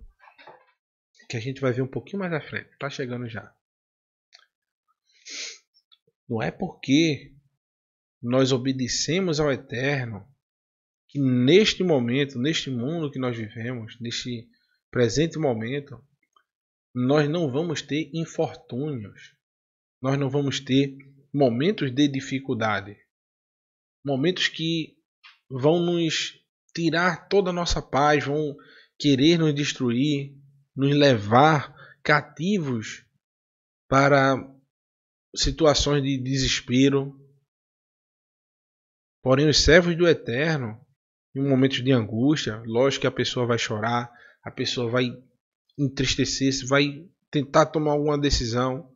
que a gente vai ver um pouquinho mais à frente. Está chegando já. Não é porque nós obedecemos ao Eterno que neste momento, neste mundo que nós vivemos, neste presente momento, nós não vamos ter infortúnios, nós não vamos ter momentos de dificuldade, momentos que vão nos tirar toda a nossa paz, vão querer nos destruir, nos levar cativos para situações de desespero. Porém, os servos do Eterno, em momentos de angústia, lógico que a pessoa vai chorar, a pessoa vai entristecer-se, vai tentar tomar alguma decisão,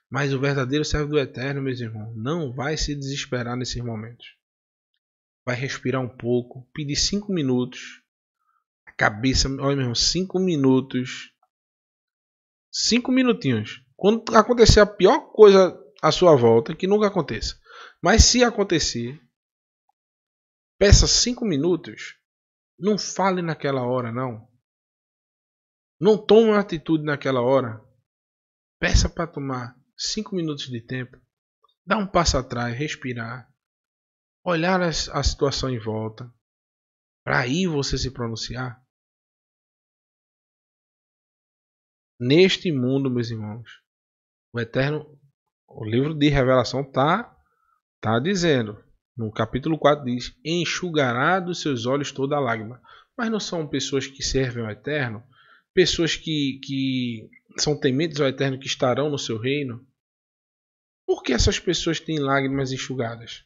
mas o verdadeiro servo do Eterno, meus irmãos, não vai se desesperar nesses momentos. Vai respirar um pouco, pedir 5 minutos, a cabeça, olha meu irmão, 5 minutos, 5 minutinhos. Quando acontecer a pior coisa à sua volta, que nunca aconteça, mas se acontecer, peça 5 minutos, não fale naquela hora, não. Não tome uma atitude naquela hora. Peça para tomar 5 minutos de tempo. Dá um passo atrás, respirar. Olhar a situação em volta. Para aí você se pronunciar. Neste mundo, meus irmãos, o Eterno, o livro de Revelação está dizendo, no capítulo 4 diz: enxugará dos seus olhos toda a lágrima. Mas não são pessoas que servem ao Eterno? Pessoas que são tementes ao Eterno, que estarão no seu reino? Por que essas pessoas têm lágrimas enxugadas?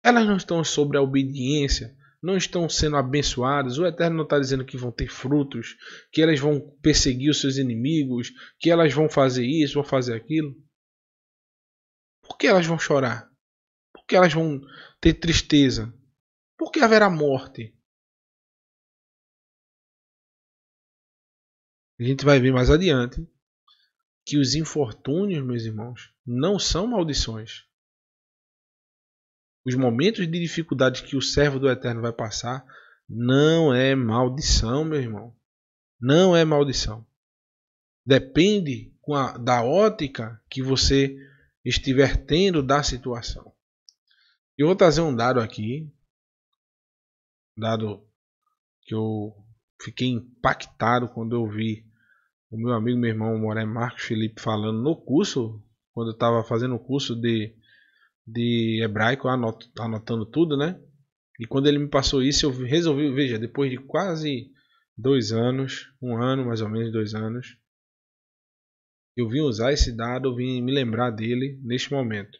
Elas não estão sobre a obediência, não estão sendo abençoadas. O Eterno não está dizendo que vão ter frutos, que elas vão perseguir os seus inimigos, que elas vão fazer isso, vão fazer aquilo. Por que elas vão chorar? Por que elas vão ter tristeza? Por que haverá morte? A gente vai ver mais adiante que os infortúnios, meus irmãos, não são maldições. Os momentos de dificuldade que o servo do Eterno vai passar não é maldição, meu irmão. Não é maldição. Depende da ótica que você estiver tendo da situação. Eu vou trazer um dado aqui. Dado que eu fiquei impactado quando eu vi o meu amigo, meu irmão Moré Marcos Felipe falando no curso, quando eu estava fazendo o curso de hebraico, anotando tudo, né? E quando ele me passou isso, eu resolvi, veja, depois de quase 2 anos, 1 ano, mais ou menos 2 anos, Eu vim usar esse dado, eu vim me lembrar dele neste momento.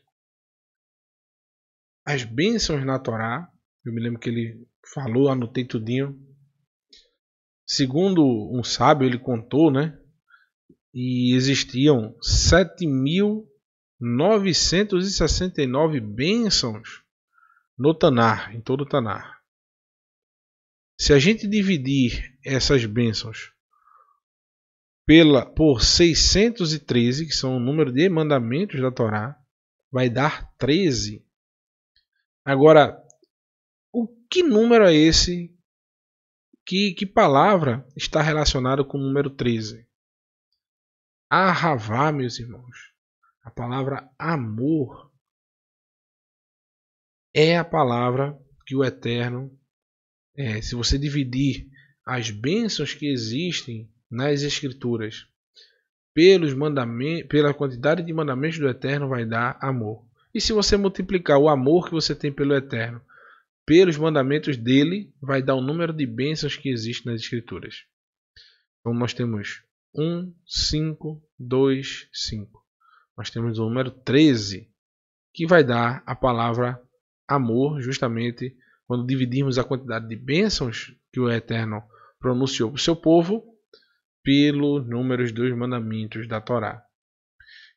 As bênçãos na Torá, eu me lembro que ele falou, anotei tudinho. Segundo um sábio, ele contou, né? E existiam 7.969 bênçãos no Tanar, em todo o Tanar. Se a gente dividir essas bênçãos por 613, que são o número de mandamentos da Torá, vai dar 13. Agora, o que número é esse? Que palavra está relacionada com o número 13? Ahavá, meus irmãos. A palavra amor é a palavra que o Eterno, se você dividir as bênçãos que existem nas Escrituras pela quantidade de mandamentos do Eterno, vai dar amor. E se você multiplicar o amor que você tem pelo Eterno pelos mandamentos dele, vai dar o número de bênçãos que existem nas Escrituras. Então nós temos 1, 5, 2, 5. Nós temos o número 13, que vai dar a palavra amor, justamente quando dividirmos a quantidade de bênçãos que o Eterno pronunciou para o seu povo pelos números dos mandamentos da Torá.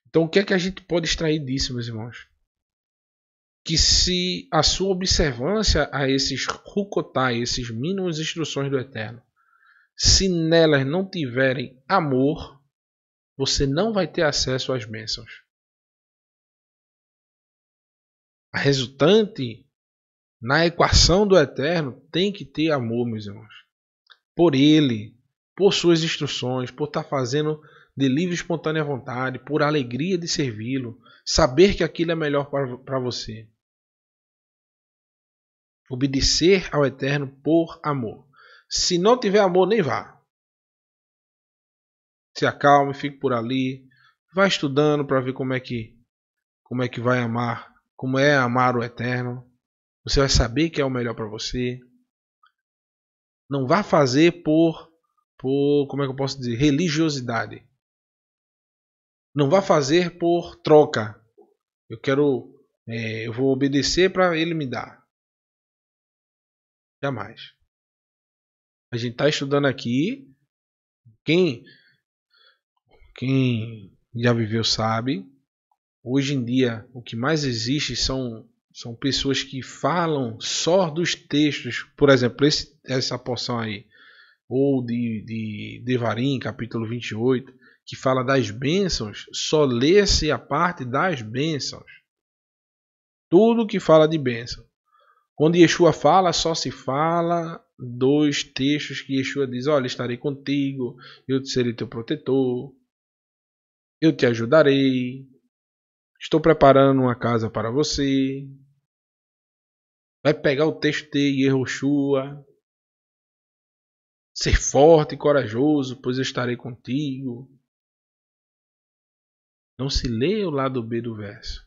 Então o que é que a gente pode extrair disso, meus irmãos? Que se a sua observância a esses hukotai, esses mínimos instruções do Eterno, se nelas não tiverem amor, você não vai ter acesso às bênçãos. A resultante na equação do Eterno tem que ter amor, meus irmãos. Por ele, por suas instruções, por estar fazendo de livre e espontânea vontade, por alegria de servi-lo, saber que aquilo é melhor para você. Obedecer ao Eterno por amor. Se não tiver amor, nem vá. Se acalme, fique por ali. Vá estudando para ver como é que vai amar. Como é amar o Eterno. Você vai saber que é o melhor para você. Não vá fazer por como é que eu posso dizer, religiosidade. Não vá fazer por troca. Eu vou obedecer para ele me dar. Jamais. A gente está estudando aqui. Quem já viveu sabe. Hoje em dia, o que mais existe são pessoas que falam só dos textos. Por exemplo, essa porção aí. Ou de Devarim, capítulo 28, que fala das bênçãos. Só lê-se a parte das bênçãos. Tudo que fala de bênção. Quando Yeshua fala, só se fala dos textos que Yeshua diz: olha, estarei contigo, eu serei teu protetor, eu te ajudarei, estou preparando uma casa para você. Vai pegar o texto de Yehoshua, ser forte e corajoso, pois eu estarei contigo. Não se lê o lado B do verso.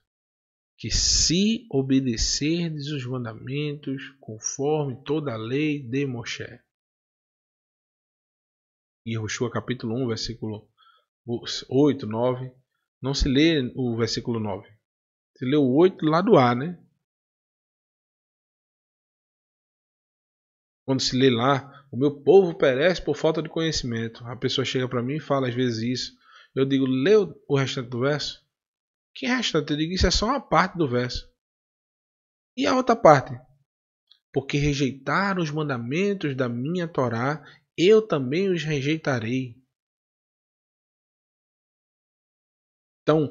Que se obedecerdes os mandamentos conforme toda a lei de Moshe. Yehoshua capítulo 1, versículo 8, 9. Não se lê o versículo 9. Se lê o 8 lá do A, né? Quando se lê lá, o meu povo perece por falta de conhecimento. A pessoa chega para mim e fala às vezes isso. Eu digo, lê o restante do verso. Que restante? Eu digo, isso é só uma parte do verso. E a outra parte? Porque rejeitaram os mandamentos da minha Torá, eu também os rejeitarei. Então,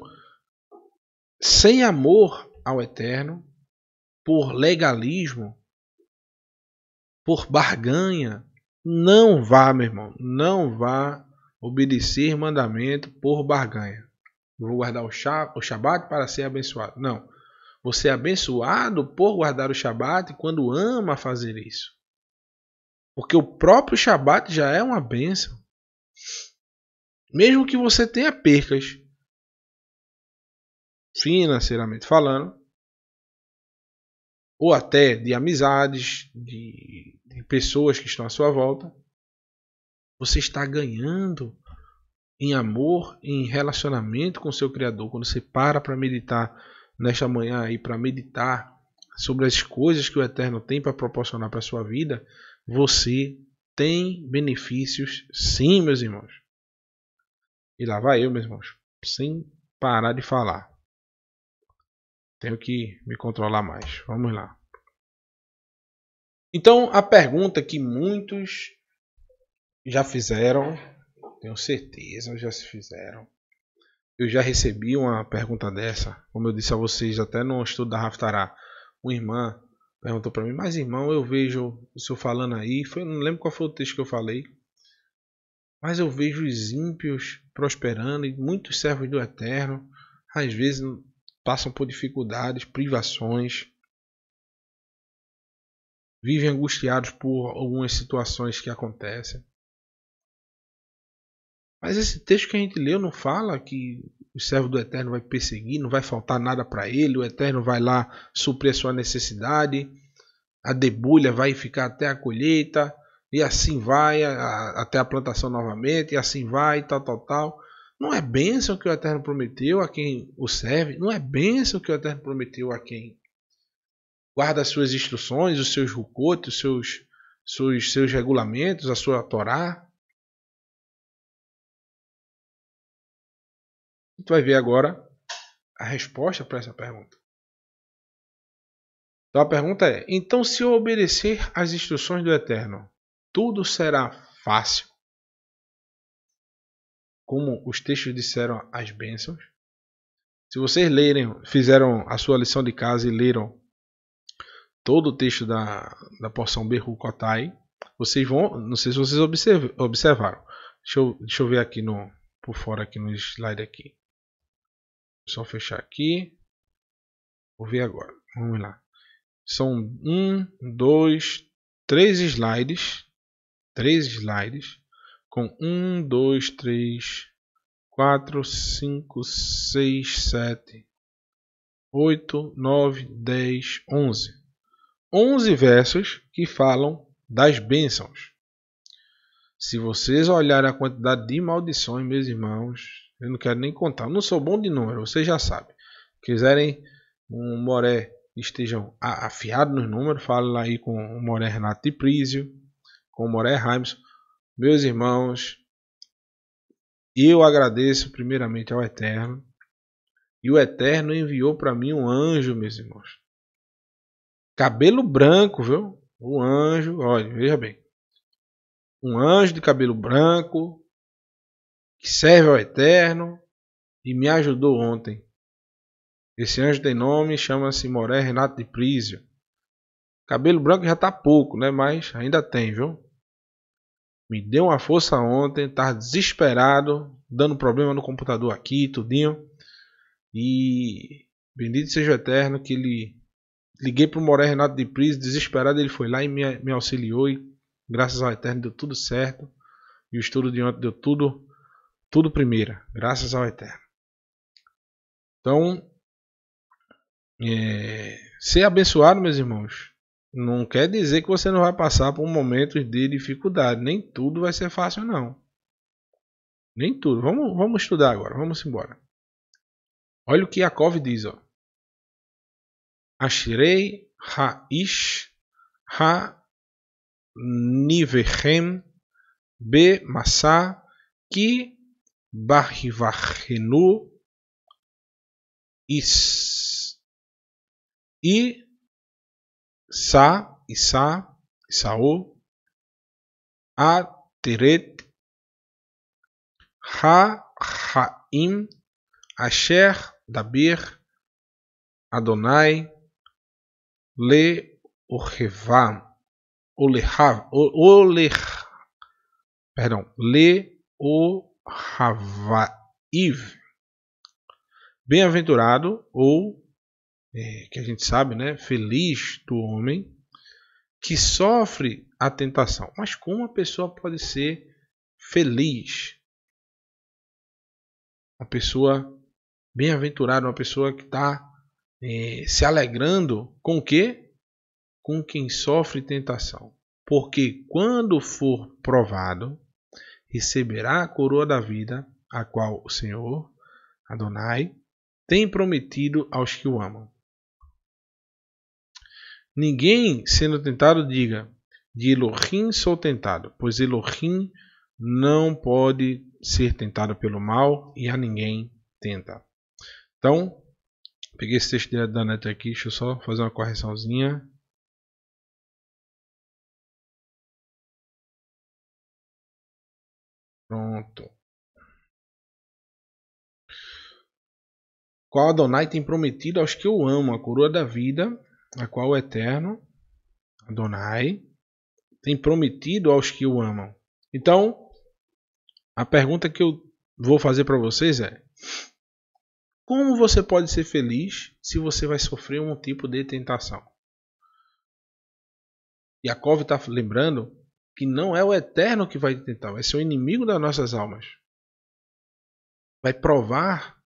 sem amor ao Eterno, por legalismo, por barganha, não vá, meu irmão, não vá obedecer mandamento por barganha. Eu vou guardar o Shabat para ser abençoado. Não. Você é abençoado por guardar o Shabat quando ama fazer isso. Porque o próprio Shabat já é uma bênção. Mesmo que você tenha percas, financeiramente falando, ou até de amizades, de pessoas que estão à sua volta, você está ganhando em amor, em relacionamento com o seu Criador, quando você para meditar nesta manhã aí, para meditar sobre as coisas que o Eterno tem para proporcionar para a sua vida, você tem benefícios, sim, meus irmãos. E lá vai eu, meus irmãos, sem parar de falar. Tenho que me controlar mais. Vamos lá. Então, a pergunta que muitos já fizeram, tenho certeza, já se fizeram. Eu já recebi uma pergunta dessa, como eu disse a vocês, até no estudo da Haftarah. Uma irmã perguntou para mim, mas irmão, eu vejo o senhor falando aí, não lembro qual foi o texto que eu falei, mas eu vejo os ímpios prosperando e muitos servos do Eterno, às vezes passam por dificuldades, privações, vivem angustiados por algumas situações que acontecem. Mas esse texto que a gente leu não fala que o servo do Eterno vai perseguir, não vai faltar nada para ele, o Eterno vai lá suprir a sua necessidade, a debulha vai ficar até a colheita, e assim vai até a plantação novamente, e assim vai, tal. Não é bênção que o Eterno prometeu a quem o serve, não é bênção que o Eterno prometeu a quem guarda as suas instruções, os seus rucotes, os seus regulamentos, a sua Torá. A gente vai ver agora a resposta para essa pergunta. Então a pergunta é: então, se eu obedecer às instruções do Eterno, tudo será fácil? Como os textos disseram as bênçãos. Se vocês fizeram a sua lição de casa e leram todo o texto da porção Berukotai, vocês vão, não sei se vocês observaram. Deixa eu ver aqui por fora aqui no slide aqui. Só fechar aqui. Vou ver agora. Vamos lá. São 1, 2, 3 slides. 3 slides. Com 1, 2, 3, 4, 5, 6, 7, 8, 9, 10, 11. 11 versos que falam das bênçãos. Se vocês olharem a quantidade de maldições, meus irmãos, eu não quero nem contar. Eu não sou bom de número, vocês já sabem. Quiserem um Moré estejam afiados nos números, falem lá aí com o Moré Renato de Prísio, com o Moré Raimes. Meus irmãos, eu agradeço primeiramente ao Eterno. E o Eterno enviou para mim um anjo, meus irmãos. Cabelo branco, viu? O anjo, olha, veja bem. Um anjo de cabelo branco que serve ao Eterno e me ajudou ontem. Esse anjo tem nome, chama-se Moré Renato de Prísio. Cabelo branco já tá pouco, né? Mas ainda tem, viu? Me deu uma força ontem, tava desesperado, dando problema no computador aqui, tudinho. E bendito seja o Eterno que ele... Liguei pro Moré Renato de Prísio, desesperado, ele foi lá e me auxiliou e graças ao Eterno deu tudo certo. E o estudo de ontem deu tudo primeira, graças ao Eterno. Então, ser abençoado, meus irmãos, não quer dizer que você não vai passar por momentos de dificuldade. Nem tudo vai ser fácil, não. Nem tudo. Vamos estudar agora, vamos embora. Olha o que Yaakov diz, ó. Ashrei ha-ish ha-nivechem be-masa ki barivachenu Isaú, Ateret, Ha-Haim, Asher, Dabir, Adonai, Le-Ohevam, Le-Ohavaiv. Bem-aventurado, ou que a gente sabe, né? Feliz do homem que sofre a tentação. Mas como a pessoa pode ser feliz? Uma pessoa bem-aventurada, uma pessoa que está se alegrando com o quê? Com quem sofre tentação. Porque quando for provado, receberá a coroa da vida a qual o Senhor, Adonai, tem prometido aos que o amam. Ninguém sendo tentado diga, de Elohim sou tentado, pois Elohim não pode ser tentado pelo mal e a ninguém tenta. Então, peguei esse texto direto da net aqui, deixa eu só fazer uma correçãozinha. Pronto. Qual Adonai tem prometido aos que o amam, a coroa da vida, a qual o Eterno, Adonai, tem prometido aos que o amam. Então, a pergunta que eu vou fazer para vocês é: como você pode ser feliz se você vai sofrer um tipo de tentação? Jacob está lembrando que não é o Eterno que vai te tentar, vai ser o inimigo das nossas almas. Vai provar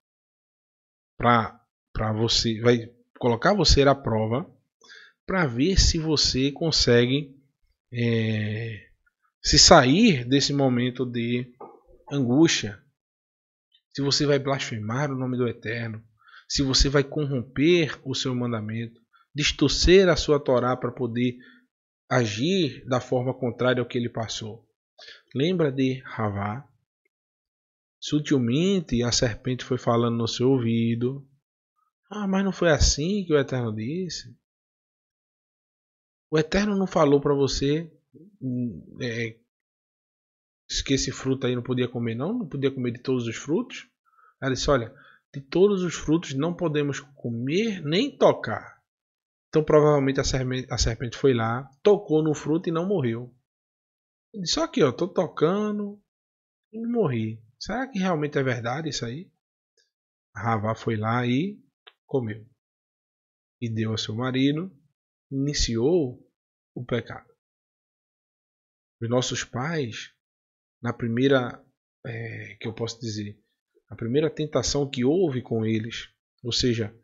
para você, vai colocar você à prova para ver se você consegue se sair desse momento de angústia. Se você vai blasfemar o nome do Eterno, se você vai corromper o seu mandamento, distorcer a sua Torá para poder agir da forma contrária ao que ele passou. Lembra de Havá? Sutilmente a serpente foi falando no seu ouvido. Mas não foi assim que o Eterno disse? O Eterno não falou para você que esse fruto aí não podia comer, não podia comer de todos os frutos? Ela disse, olha, de todos os frutos não podemos comer nem tocar. Então provavelmente a serpente foi lá, tocou no fruto e não morreu. Ele disse, aqui ó, estou tocando e não morri. Será que realmente é verdade isso aí? A Havá foi lá e comeu. E deu ao seu marido, iniciou o pecado. Os nossos pais, na primeira, que eu posso dizer, a primeira tentação que houve com eles, ou seja,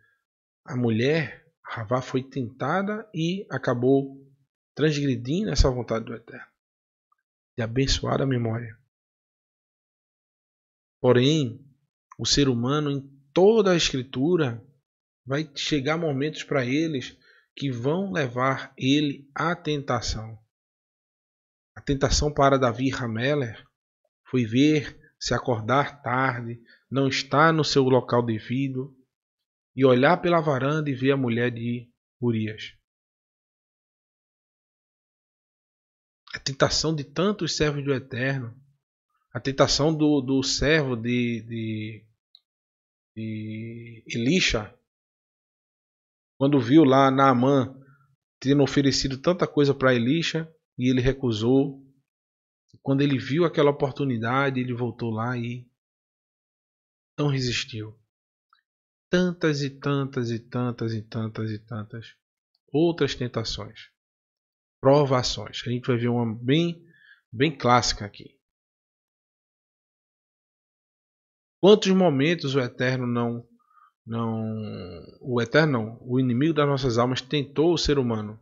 a mulher, Havá, foi tentada e acabou transgredindo essa vontade do Eterno, de abençoar a memória. Porém, o ser humano, em toda a Escritura, vai chegar momentos para eles que vão levar ele à tentação. A tentação para Davi Hameler foi ver, se acordar tarde, não estar no seu local devido e olhar pela varanda e ver a mulher de Urias. A tentação de tantos servos do Eterno, a tentação do servo de Elisha, quando viu lá Naamã tendo oferecido tanta coisa para Elisha e ele recusou. Quando ele viu aquela oportunidade, ele voltou lá e não resistiu. Tantas e tantas e tantas e tantas e tantas outras tentações, provações. A gente vai ver uma bem clássica aqui. Quantos momentos o Eterno o inimigo das nossas almas tentou o ser humano?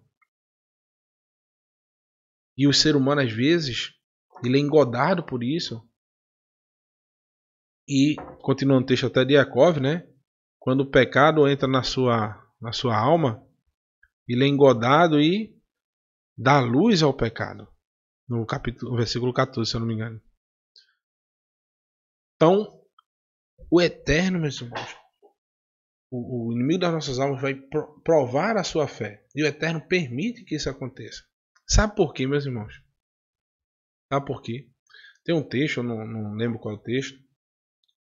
E o ser humano às vezes ele é engodado por isso. E continuando o texto até de Jacob, né? Quando o pecado entra na sua alma, ele é engodado e dá luz ao pecado. No versículo 14, se eu não me engano. Então, o Eterno, meus irmãos, o inimigo das nossas almas vai provar a sua fé. E o Eterno permite que isso aconteça. Sabe por quê, meus irmãos? Sabe por quê? Tem um texto, eu não lembro qual é o texto.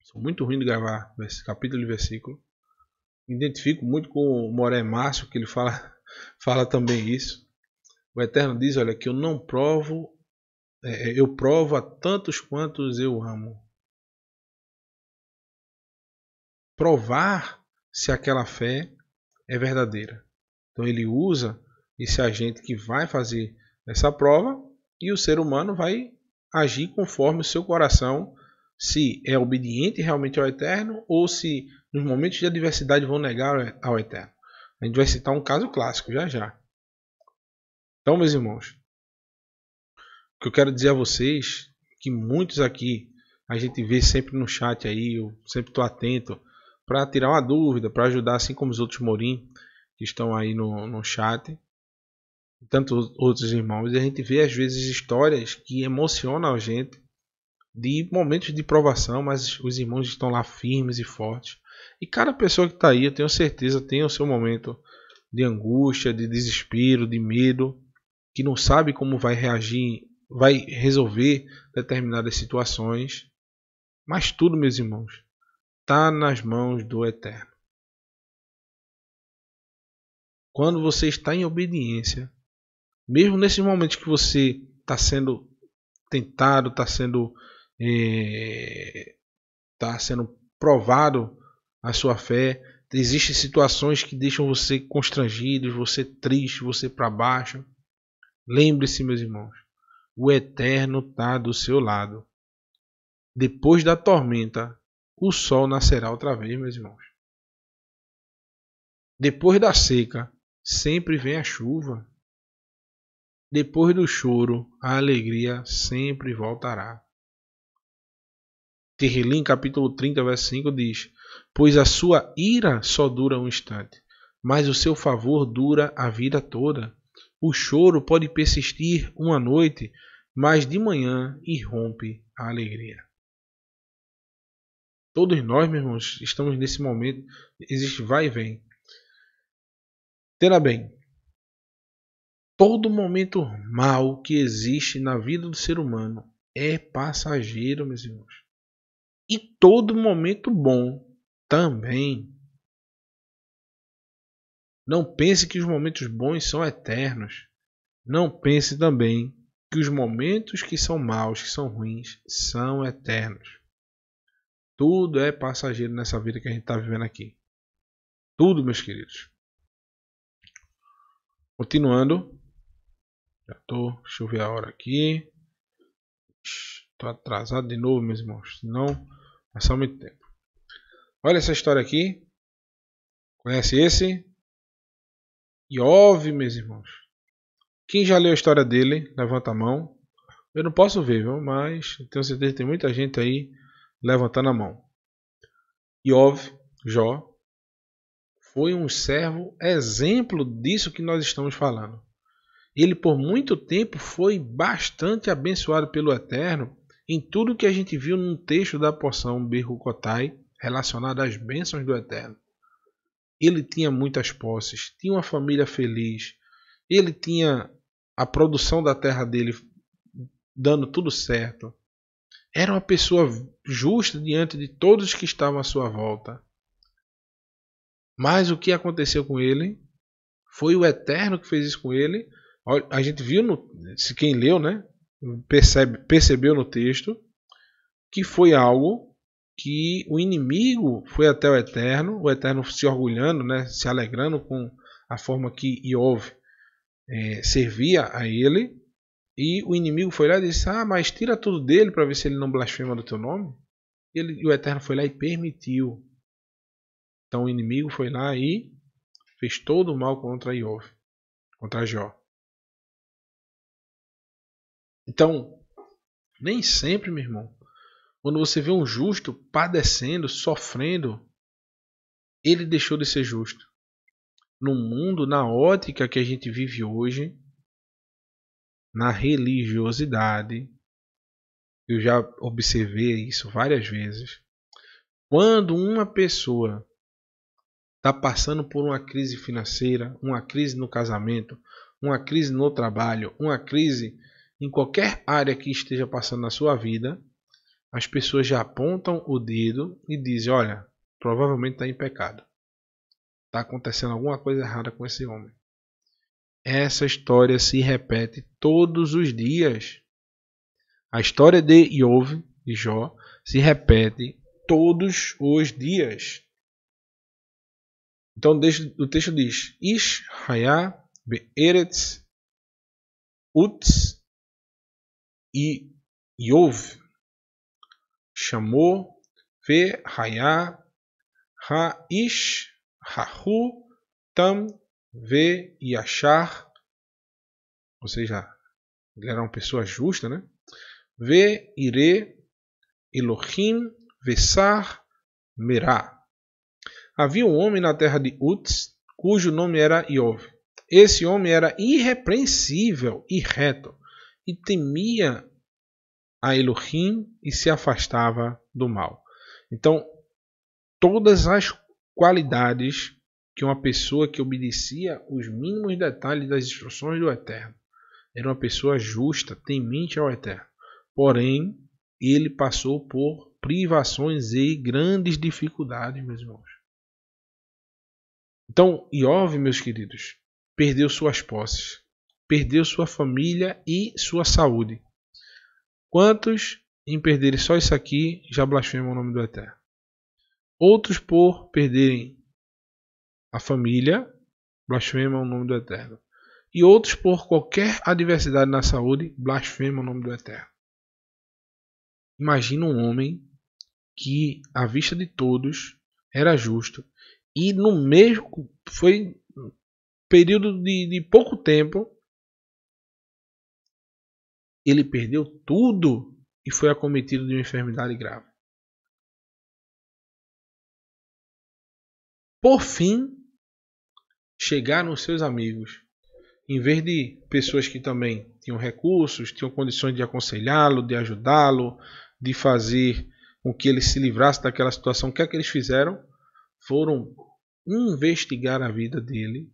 Sou muito ruim de gravar capítulo e versículo. Me identifico muito com o Moré Márcio, que ele fala também isso. O Eterno diz, olha, que eu não provo, eu provo a tantos quantos eu amo. Provar se aquela fé é verdadeira. Então ele usa esse agente que vai fazer essa prova e o ser humano vai agir conforme o seu coração, se é obediente realmente ao Eterno ou se nos momentos de adversidade vão negar ao Eterno. A gente vai citar um caso clássico já. Então, meus irmãos, o que eu quero dizer a vocês é que muitos aqui a gente vê sempre no chat aí, eu sempre estou atento para tirar uma dúvida, para ajudar, assim como os outros Morim que estão aí no chat, tantos outros irmãos, e a gente vê às vezes histórias que emocionam a gente, de momentos de provação, mas os irmãos estão lá firmes e fortes. E cada pessoa que está aí, eu tenho certeza, tem o seu momento de angústia, de desespero, de medo, que não sabe como vai reagir, vai resolver determinadas situações. Mas tudo, meus irmãos, está nas mãos do Eterno. Quando você está em obediência, mesmo nesses momentos que você está sendo tentado, está sendo provado a sua fé, existem situações que deixam você constrangido, você triste, você para baixo. Lembre-se, meus irmãos, o Eterno está do seu lado. Depois da tormenta, o sol nascerá outra vez, meus irmãos. Depois da seca, sempre vem a chuva. Depois do choro, a alegria sempre voltará. Tehillim, capítulo 30, verso 5 diz: pois a sua ira só dura um instante, mas o seu favor dura a vida toda. O choro pode persistir uma noite, mas de manhã irrompe a alegria. Todos nós, meus irmãos, estamos nesse momento, existe vai e vem. Terá bem, todo momento mal que existe na vida do ser humano é passageiro, meus irmãos. E todo momento bom também. Não pense que os momentos bons são eternos. Não pense também que os momentos que são maus, que são ruins, são eternos. Tudo é passageiro nessa vida que a gente está vivendo aqui. Tudo, meus queridos. Continuando. Deixa eu ver a hora aqui. Estou atrasado de novo, meus irmãos. Senão, passar muito tempo. Olha essa história aqui. Conhece esse? Iov, meus irmãos. Quem já leu a história dele, levanta a mão. Eu não posso ver, viu? Mas tenho certeza que tem muita gente aí levantando a mão. Iov, Jó, foi um servo exemplo disso que nós estamos falando. Ele por muito tempo foi bastante abençoado pelo Eterno em tudo que a gente viu no texto da porção Berrucotai relacionada às bênçãos do Eterno. Ele tinha muitas posses, tinha uma família feliz, ele tinha a produção da terra dele dando tudo certo. Era uma pessoa justa diante de todos que estavam à sua volta. Mas o que aconteceu com ele foi o Eterno que fez isso com ele. A gente viu, se quem leu, né, percebeu no texto que foi algo que o inimigo foi até o Eterno se orgulhando, né, se alegrando com a forma que Iov servia a ele, e o inimigo foi lá e disse: mas tira tudo dele para ver se ele não blasfema do teu nome. E o Eterno foi lá e permitiu. Então o inimigo foi lá e fez todo o mal contra Iov, contra Jó. Então, nem sempre, meu irmão, quando você vê um justo padecendo, sofrendo, ele deixou de ser justo. No mundo, na ótica que a gente vive hoje, na religiosidade, eu já observei isso várias vezes. Quando uma pessoa está passando por uma crise financeira, uma crise no casamento, uma crise no trabalho, uma crise em qualquer área que esteja passando na sua vida, as pessoas já apontam o dedo e dizem: olha, provavelmente está em pecado. Está acontecendo alguma coisa errada com esse homem. Essa história se repete todos os dias. A história de Iov e Jó se repete todos os dias. Então o texto diz: Ish haya be'eretz Uts e Iov chamou ve haya ha-ish hahu tam ve yashar, ou seja, ele era uma pessoa justa, né? Ve ire Elohim Vesar Merá. Havia um homem na terra de Uz, cujo nome era Iov. Esse homem era irrepreensível e reto, e temia a Elohim e se afastava do mal. Então, todas as qualidades que uma pessoa que obedecia os mínimos detalhes das instruções do Eterno. Era uma pessoa justa, temente ao Eterno. Porém, ele passou por privações e grandes dificuldades, meus irmãos. Então, Iov, meus queridos, perdeu suas posses, perdeu sua família e sua saúde. Quantos, em perderem só isso aqui, já blasfemam o nome do Eterno? Outros, por perderem a família, blasfemam o nome do Eterno. E outros, por qualquer adversidade na saúde, blasfemam o nome do Eterno. Imagina um homem que, à vista de todos, era justo. E no mesmo, foi período de pouco tempo, ele perdeu tudo e foi acometido de uma enfermidade grave. Por fim, chegaram os seus amigos. Em vez de pessoas que também tinham recursos, tinham condições de aconselhá-lo, de ajudá-lo, de fazer com que ele se livrasse daquela situação, o que é que eles fizeram? Foram investigar a vida dele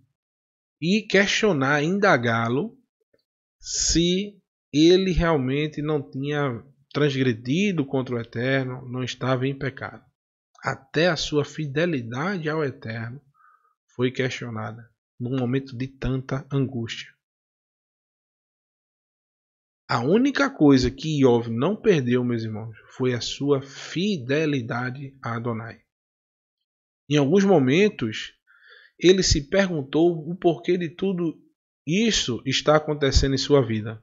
e questionar, indagá-lo se ele realmente não tinha transgredido contra o Eterno, não estava em pecado. Até a sua fidelidade ao Eterno foi questionada num momento de tanta angústia. A única coisa que Iov não perdeu, meus irmãos, foi a sua fidelidade a Adonai. Em alguns momentos, ele se perguntou o porquê de tudo isso está acontecendo em sua vida.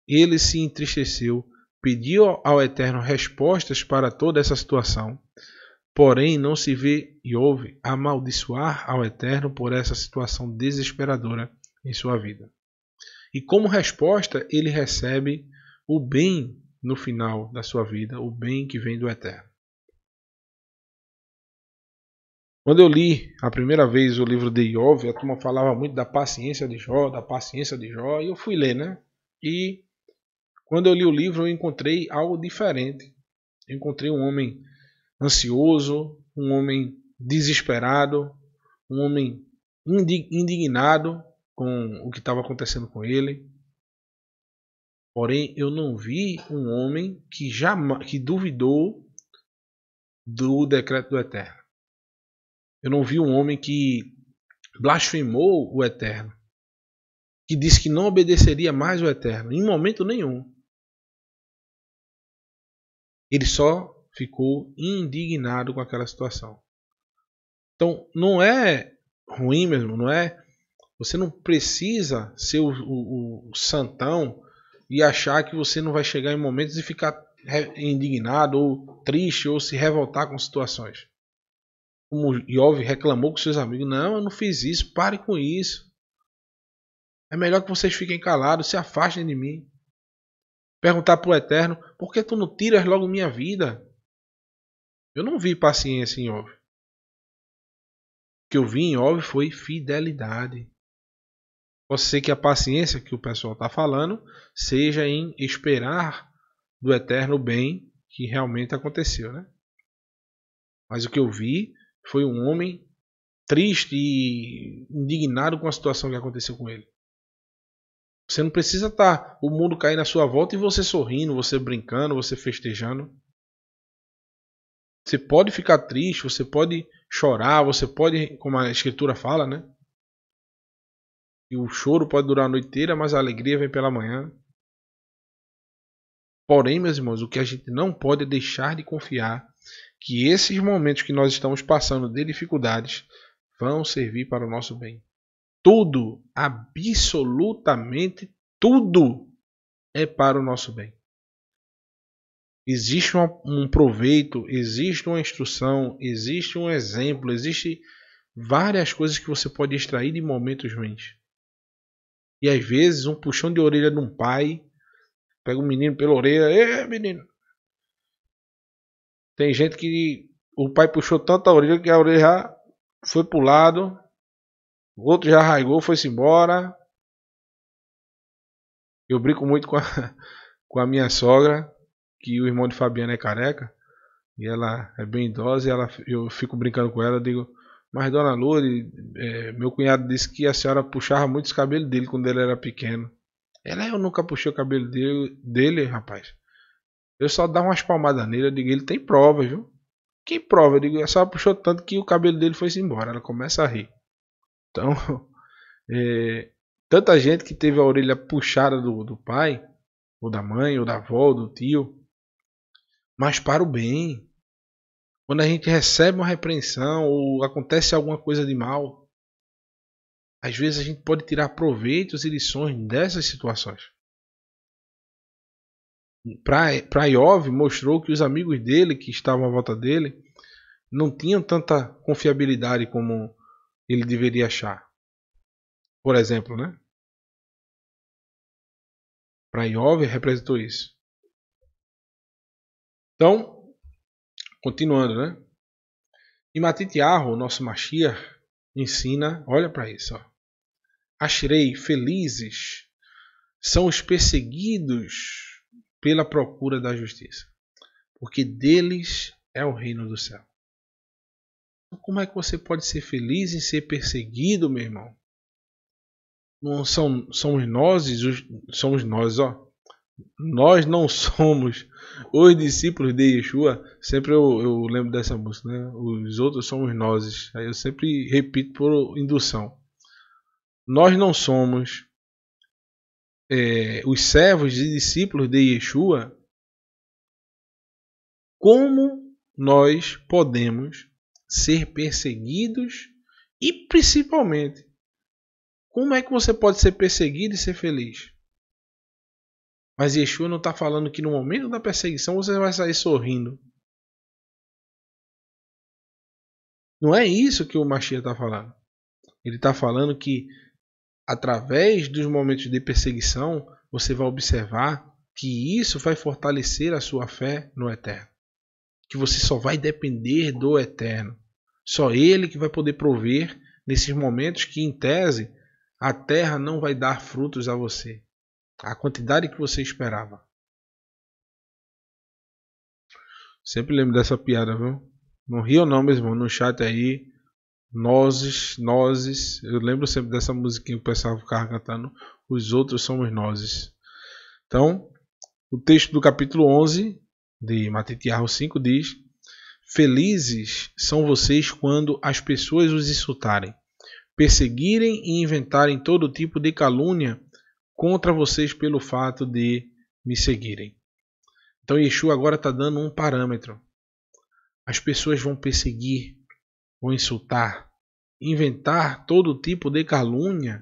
Ele se entristeceu, pediu ao Eterno respostas para toda essa situação. Porém, não se vê Iov amaldiçoar ao Eterno por essa situação desesperadora em sua vida. E como resposta, ele recebe o bem no final da sua vida, o bem que vem do Eterno. Quando eu li a primeira vez o livro de Iov, a turma falava muito da paciência de Jó, e eu fui ler, né? E quando eu li o livro, eu encontrei algo diferente. Eu encontrei um homem ansioso, um homem desesperado, um homem indignado com o que estava acontecendo com ele. Porém, eu não vi um homem que duvidou do decreto do Eterno. Eu não vi um homem que blasfemou o Eterno, que disse que não obedeceria mais o Eterno, em momento nenhum. Ele só ficou indignado com aquela situação. Então, não é ruim mesmo, não é? Você não precisa ser o santão e achar que você não vai chegar em momentos e ficar indignado ou triste ou se revoltar com situações. Como Iov reclamou com seus amigos, não, eu não fiz isso, pare com isso. É melhor que vocês fiquem calados, se afastem de mim. Perguntar para o Eterno, por que tu não tiras logo minha vida? Eu não vi paciência em Iov. O que eu vi em Iov foi fidelidade. Pode ser que a paciência que o pessoal está falando seja em esperar do Eterno o bem que realmente aconteceu, né? Mas o que eu vi foi um homem triste e indignado com a situação que aconteceu com ele. Você não precisa estar o mundo cair na sua volta e você sorrindo, você brincando, você festejando. Você pode ficar triste, você pode chorar, você pode, como a Escritura fala, né? E o choro pode durar a noite inteira, mas a alegria vem pela manhã. Porém, meus irmãos, o que a gente não pode é deixar de confiar que esses momentos que nós estamos passando de dificuldades vão servir para o nosso bem. Tudo, absolutamente tudo é para o nosso bem. Existe um proveito, existe uma instrução, existe um exemplo, existe várias coisas que você pode extrair de momentos ruins. E às vezes um puxão de orelha de um pai, pega um menino pela orelha, menino, Tem gente que o pai puxou tanta orelha que a orelha já foi pro lado, o outro já arraigou, foi-se embora. Eu brinco muito com a minha sogra, que o irmão de Fabiana é careca, e ela é bem idosa, e eu fico brincando com ela, digo, mas dona Lourdes, meu cunhado disse que a senhora puxava muito os cabelos dele quando ele era pequeno. Eu nunca puxei o cabelo dele, rapaz. Eu só dava umas palmadas nele, eu digo, ele tem prova, viu? Que prova? Eu digo, a senhora puxou tanto que o cabelo dele foi-se embora. Ela começa a rir. Então, tanta gente que teve a orelha puxada do pai, ou da mãe, ou da avó, ou do tio, mas para o bem. Quando a gente recebe uma repreensão ou acontece alguma coisa de mal, às vezes a gente pode tirar proveitos e lições dessas situações. Para Iov mostrou que os amigos dele, que estavam à volta dele, não tinham tanta confiabilidade como ele deveria achar. Por exemplo, né? Para Iov representou isso. Então, continuando, né? E Matitiarro, nosso Mashiach, ensina, olha para isso, ó. Ashrei, felizes, são os perseguidos pela procura da justiça, porque deles é o reino do céu. Como é que você pode ser feliz em ser perseguido, meu irmão? Não somos nós, ó. Nós não somos os discípulos de Yeshua. Sempre eu lembro dessa música, né? Os outros somos nós. Aí eu sempre repito por indução. Nós não somos os servos e discípulos de Yeshua. Como nós podemos ser perseguidos e principalmente, como é que você pode ser perseguido e ser feliz? Mas Yeshua não está falando que no momento da perseguição você vai sair sorrindo. Não é isso que o Mashiach está falando. Ele está falando que através dos momentos de perseguição você vai observar que isso vai fortalecer a sua fé no Eterno. Que você só vai depender do Eterno. Só Ele que vai poder prover nesses momentos que, em tese, a terra não vai dar frutos a você. A quantidade que você esperava. Sempre lembro dessa piada, viu? Não riam não, meu irmão. No chat aí, nozes. Eu lembro sempre dessa musiquinha que o pessoal ficava cantando. Os outros somos nozes. Então, o texto do capítulo 11 de Matitiarro 5 diz: felizes são vocês quando as pessoas os insultarem, perseguirem e inventarem todo tipo de calúnia contra vocês pelo fato de me seguirem. Então Yeshua agora está dando um parâmetro. As pessoas vão perseguir, vão insultar, inventar todo tipo de calúnia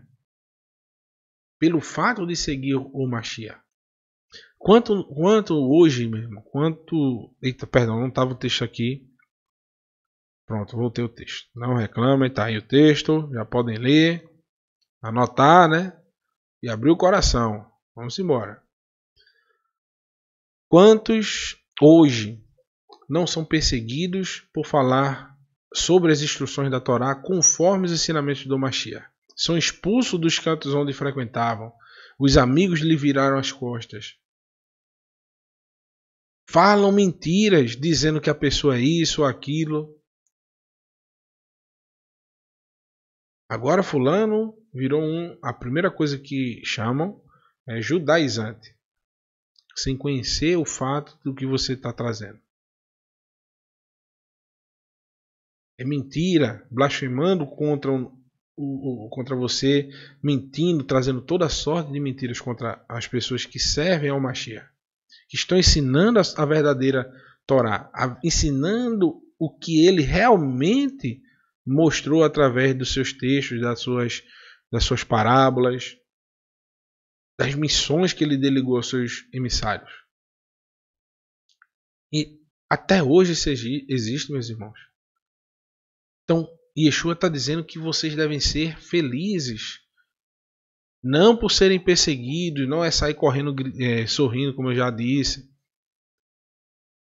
pelo fato de seguir o Mashiach. Quanto hoje mesmo, Eita, perdão, não estava o texto aqui. Pronto, voltei o texto. Não reclamem, está aí o texto, já podem ler, anotar, né? E abrir o coração. Vamos embora. Quantos hoje não são perseguidos por falar sobre as instruções da Torá conforme os ensinamentos do Mashiach? São expulsos dos cantos onde frequentavam. Os amigos lhe viraram as costas. Falam mentiras dizendo que a pessoa é isso ou aquilo. Agora fulano virou a primeira coisa que chamam é judaizante, sem conhecer o fato do que você está trazendo. É mentira, blasfemando contra você, mentindo, trazendo toda sorte de mentiras contra as pessoas que servem ao Mashiach, que estão ensinando a verdadeira Torá, ensinando o que ele realmente mostrou através dos seus textos, das suas parábolas, das missões que ele delegou aos seus emissários. E até hoje isso existe, meus irmãos. Então, Yeshua está dizendo que vocês devem ser felizes, não por serem perseguidos, não é sair correndo, sorrindo, como eu já disse,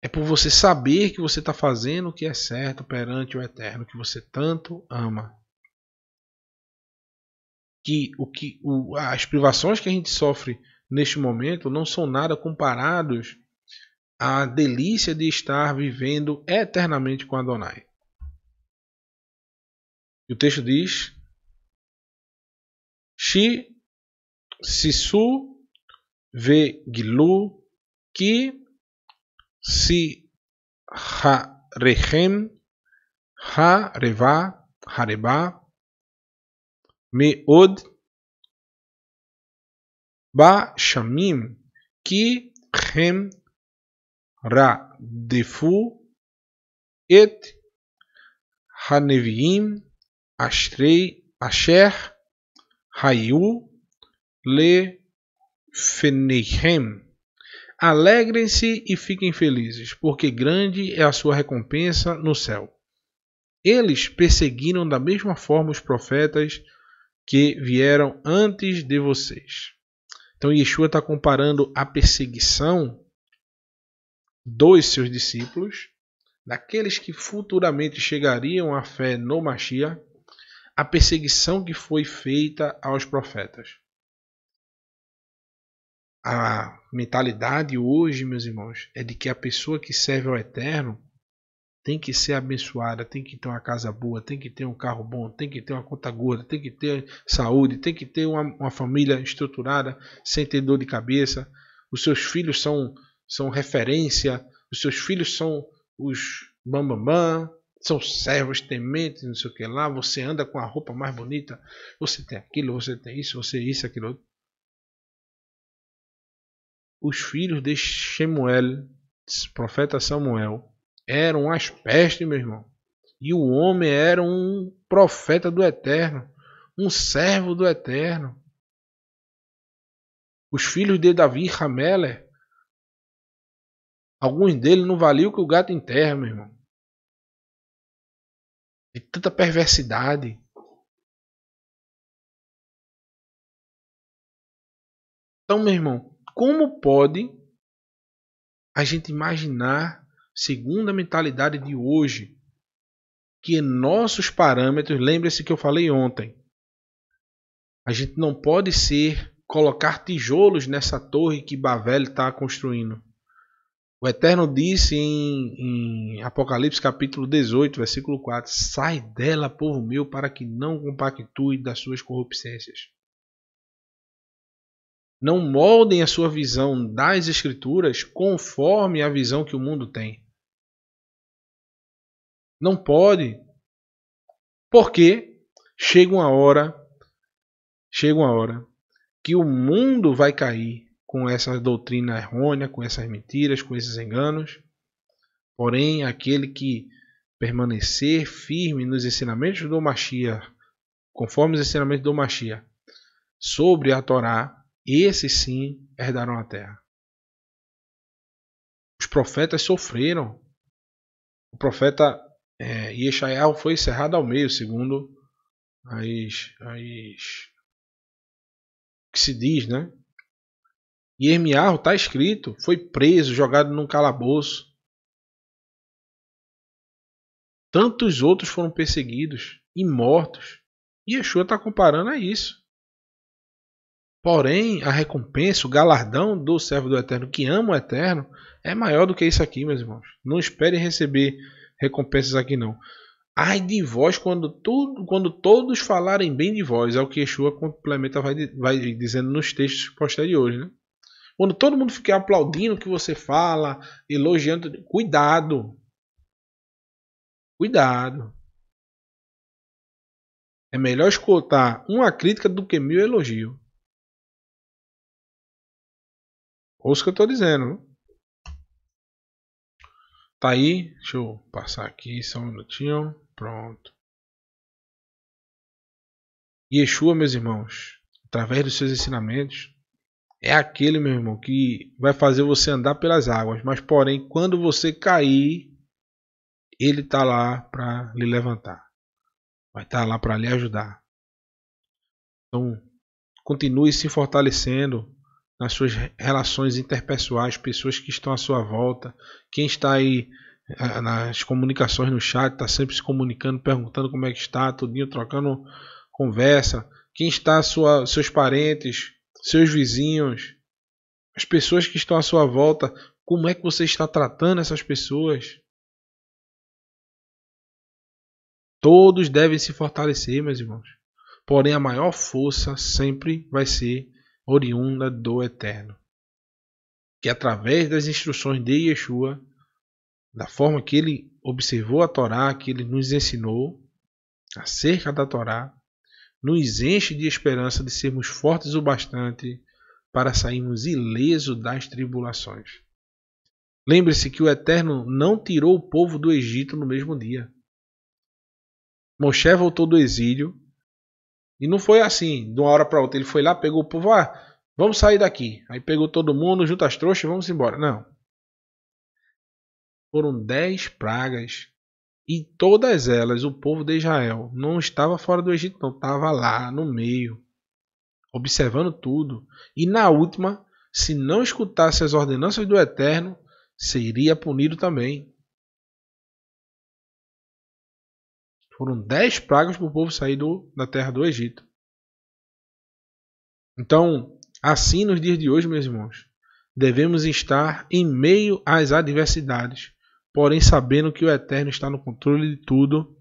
É por você saber que você está fazendo o que é certo perante o Eterno, que você tanto ama. As privações que a gente sofre neste momento não são nada comparados à delícia de estar vivendo eternamente com Adonai. E o texto diz: Shi Sisu Ve Gilu Ki Si Harechem Hareba Meod Ba Shamim Ki Hem Radefu Et Haneviim Asher Hayu Le Fenechem. Alegrem-se e fiquem felizes, porque grande é a sua recompensa no céu. Eles perseguiram da mesma forma os profetas que vieram antes de vocês. Então Yeshua está comparando a perseguição dos seus discípulos, daqueles que futuramente chegariam à fé no Mashiach, a perseguição que foi feita aos profetas. A mentalidade hoje, meus irmãos, é de que a pessoa que serve ao Eterno tem que ser abençoada, tem que ter uma casa boa, tem que ter um carro bom, tem que ter uma conta gorda, tem que ter saúde, tem que ter uma família estruturada, sem ter dor de cabeça. Os seus filhos são referência, os seus filhos são os bambambam, são servos tementes, não sei o que lá. Você anda com a roupa mais bonita, você tem aquilo, você tem isso, aquilo outro. Os filhos de Shemuel, profeta Samuel, eram as pestes, meu irmão. E o homem era um profeta do Eterno, um servo do Eterno. Os filhos de Davi, Hameler, alguns deles não valiam que o gato em terra, meu irmão. De tanta perversidade. Então, meu irmão, como pode a gente imaginar, segundo a mentalidade de hoje, que nossos parâmetros, lembre-se que eu falei ontem, a gente não pode colocar tijolos nessa torre que Babel está construindo. O Eterno disse em Apocalipse capítulo 18, versículo 4, sai dela, povo meu, para que não compactue das suas corrupçências. Não moldem a sua visão das Escrituras conforme a visão que o mundo tem. Não pode. Porque chega uma hora que o mundo vai cair com essa doutrina errônea, com essas mentiras, com esses enganos. Porém, aquele que permanecer firme nos ensinamentos do Mashiach, conforme os ensinamentos do Mashiach, sobre a Torá, esses sim herdarão a terra. Os profetas sofreram. O profeta Yeshayahu foi cerrado ao meio, segundo que se diz, né? E Irmiyahu, está escrito, foi preso, jogado num calabouço. Tantos outros foram perseguidos e mortos. E Yeshua está comparando a isso. Porém, a recompensa, o galardão do servo do Eterno que ama o Eterno é maior do que isso aqui, meus irmãos. Não espere receber recompensas aqui não. Ai de vós quando todos falarem bem de vós, é o que Yeshua complementa, vai dizendo nos textos posteriores, né? Quando todo mundo ficar aplaudindo o que você fala, elogiando, cuidado. Cuidado. É melhor escutar uma crítica do que 1000 elogios. Ouça o que eu estou dizendo. Tá aí. Deixa eu passar aqui só um minutinho. Pronto. Yeshua, meus irmãos, através dos seus ensinamentos, é aquele, meu irmão, que vai fazer você andar pelas águas. Mas, porém, quando você cair, ele está lá para lhe levantar. Vai estar lá para lhe ajudar. Então, continue se fortalecendo nas suas relações interpessoais, pessoas que estão à sua volta, quem está aí nas comunicações no chat, está sempre se comunicando, perguntando como é que está, tudinho, trocando conversa, quem está seus parentes, seus vizinhos, as pessoas que estão à sua volta, como é que você está tratando essas pessoas? Todos devem se fortalecer, meus irmãos. Porém, a maior força sempre vai ser oriunda do Eterno. Que através das instruções de Yeshua, da forma que ele observou a Torá, que ele nos ensinou acerca da Torá, nos enche de esperança de sermos fortes o bastante para sairmos ilesos das tribulações. Lembre-se que o Eterno não tirou o povo do Egito no mesmo dia. Moshe voltou do exílio e não foi assim, de uma hora para outra. Ele foi lá, pegou o povo, vamos sair daqui. Aí pegou todo mundo, junta as trouxas e vamos embora. Não. Foram 10 pragas. E todas elas, o povo de Israel não estava fora do Egito, não. Estava lá, no meio, observando tudo. E na última, se não escutasse as ordenanças do Eterno, seria punido também. Foram 10 pragas para o povo sair da terra do Egito. Então, assim nos dias de hoje, meus irmãos, devemos estar em meio às adversidades, porém sabendo que o Eterno está no controle de tudo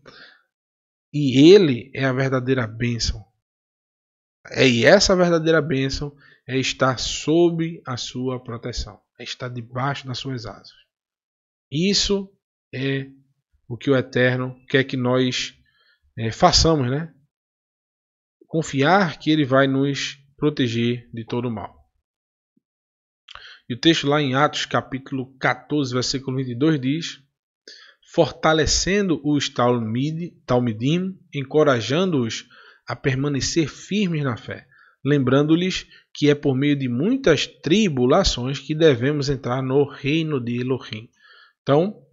e Ele é a verdadeira bênção. E essa verdadeira bênção é estar sob a sua proteção, é estar debaixo das suas asas. Isso é o que o Eterno quer que nós façamos, né? Confiar que Ele vai nos proteger de todo o mal. E o texto lá em Atos capítulo 14, versículo 22 diz: fortalecendo os talmidim, encorajando-os a permanecer firmes na fé, lembrando-lhes que é por meio de muitas tribulações que devemos entrar no reino de Elohim. Então,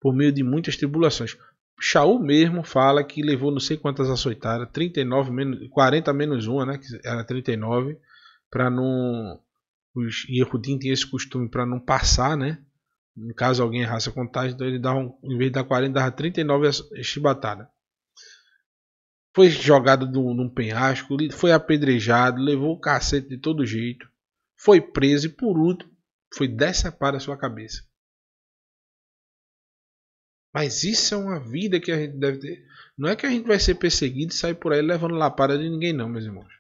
por meio de muitas tribulações. Shaul mesmo fala que levou não sei quantas açoitadas, 40 menos uma, né, que era 39, para não... Os Yehudim tinham esse costume para não passar, né? No caso alguém errasse a contagem, então ele dava, em vez de dar 40, dava 39 chibatadas. Foi jogado num penhasco, foi apedrejado, levou o cacete de todo jeito, foi preso e por último foi decepada a sua cabeça. Mas isso é uma vida que a gente deve ter. Não é que a gente vai ser perseguido e sair por aí levando lapada de ninguém não, meus irmãos.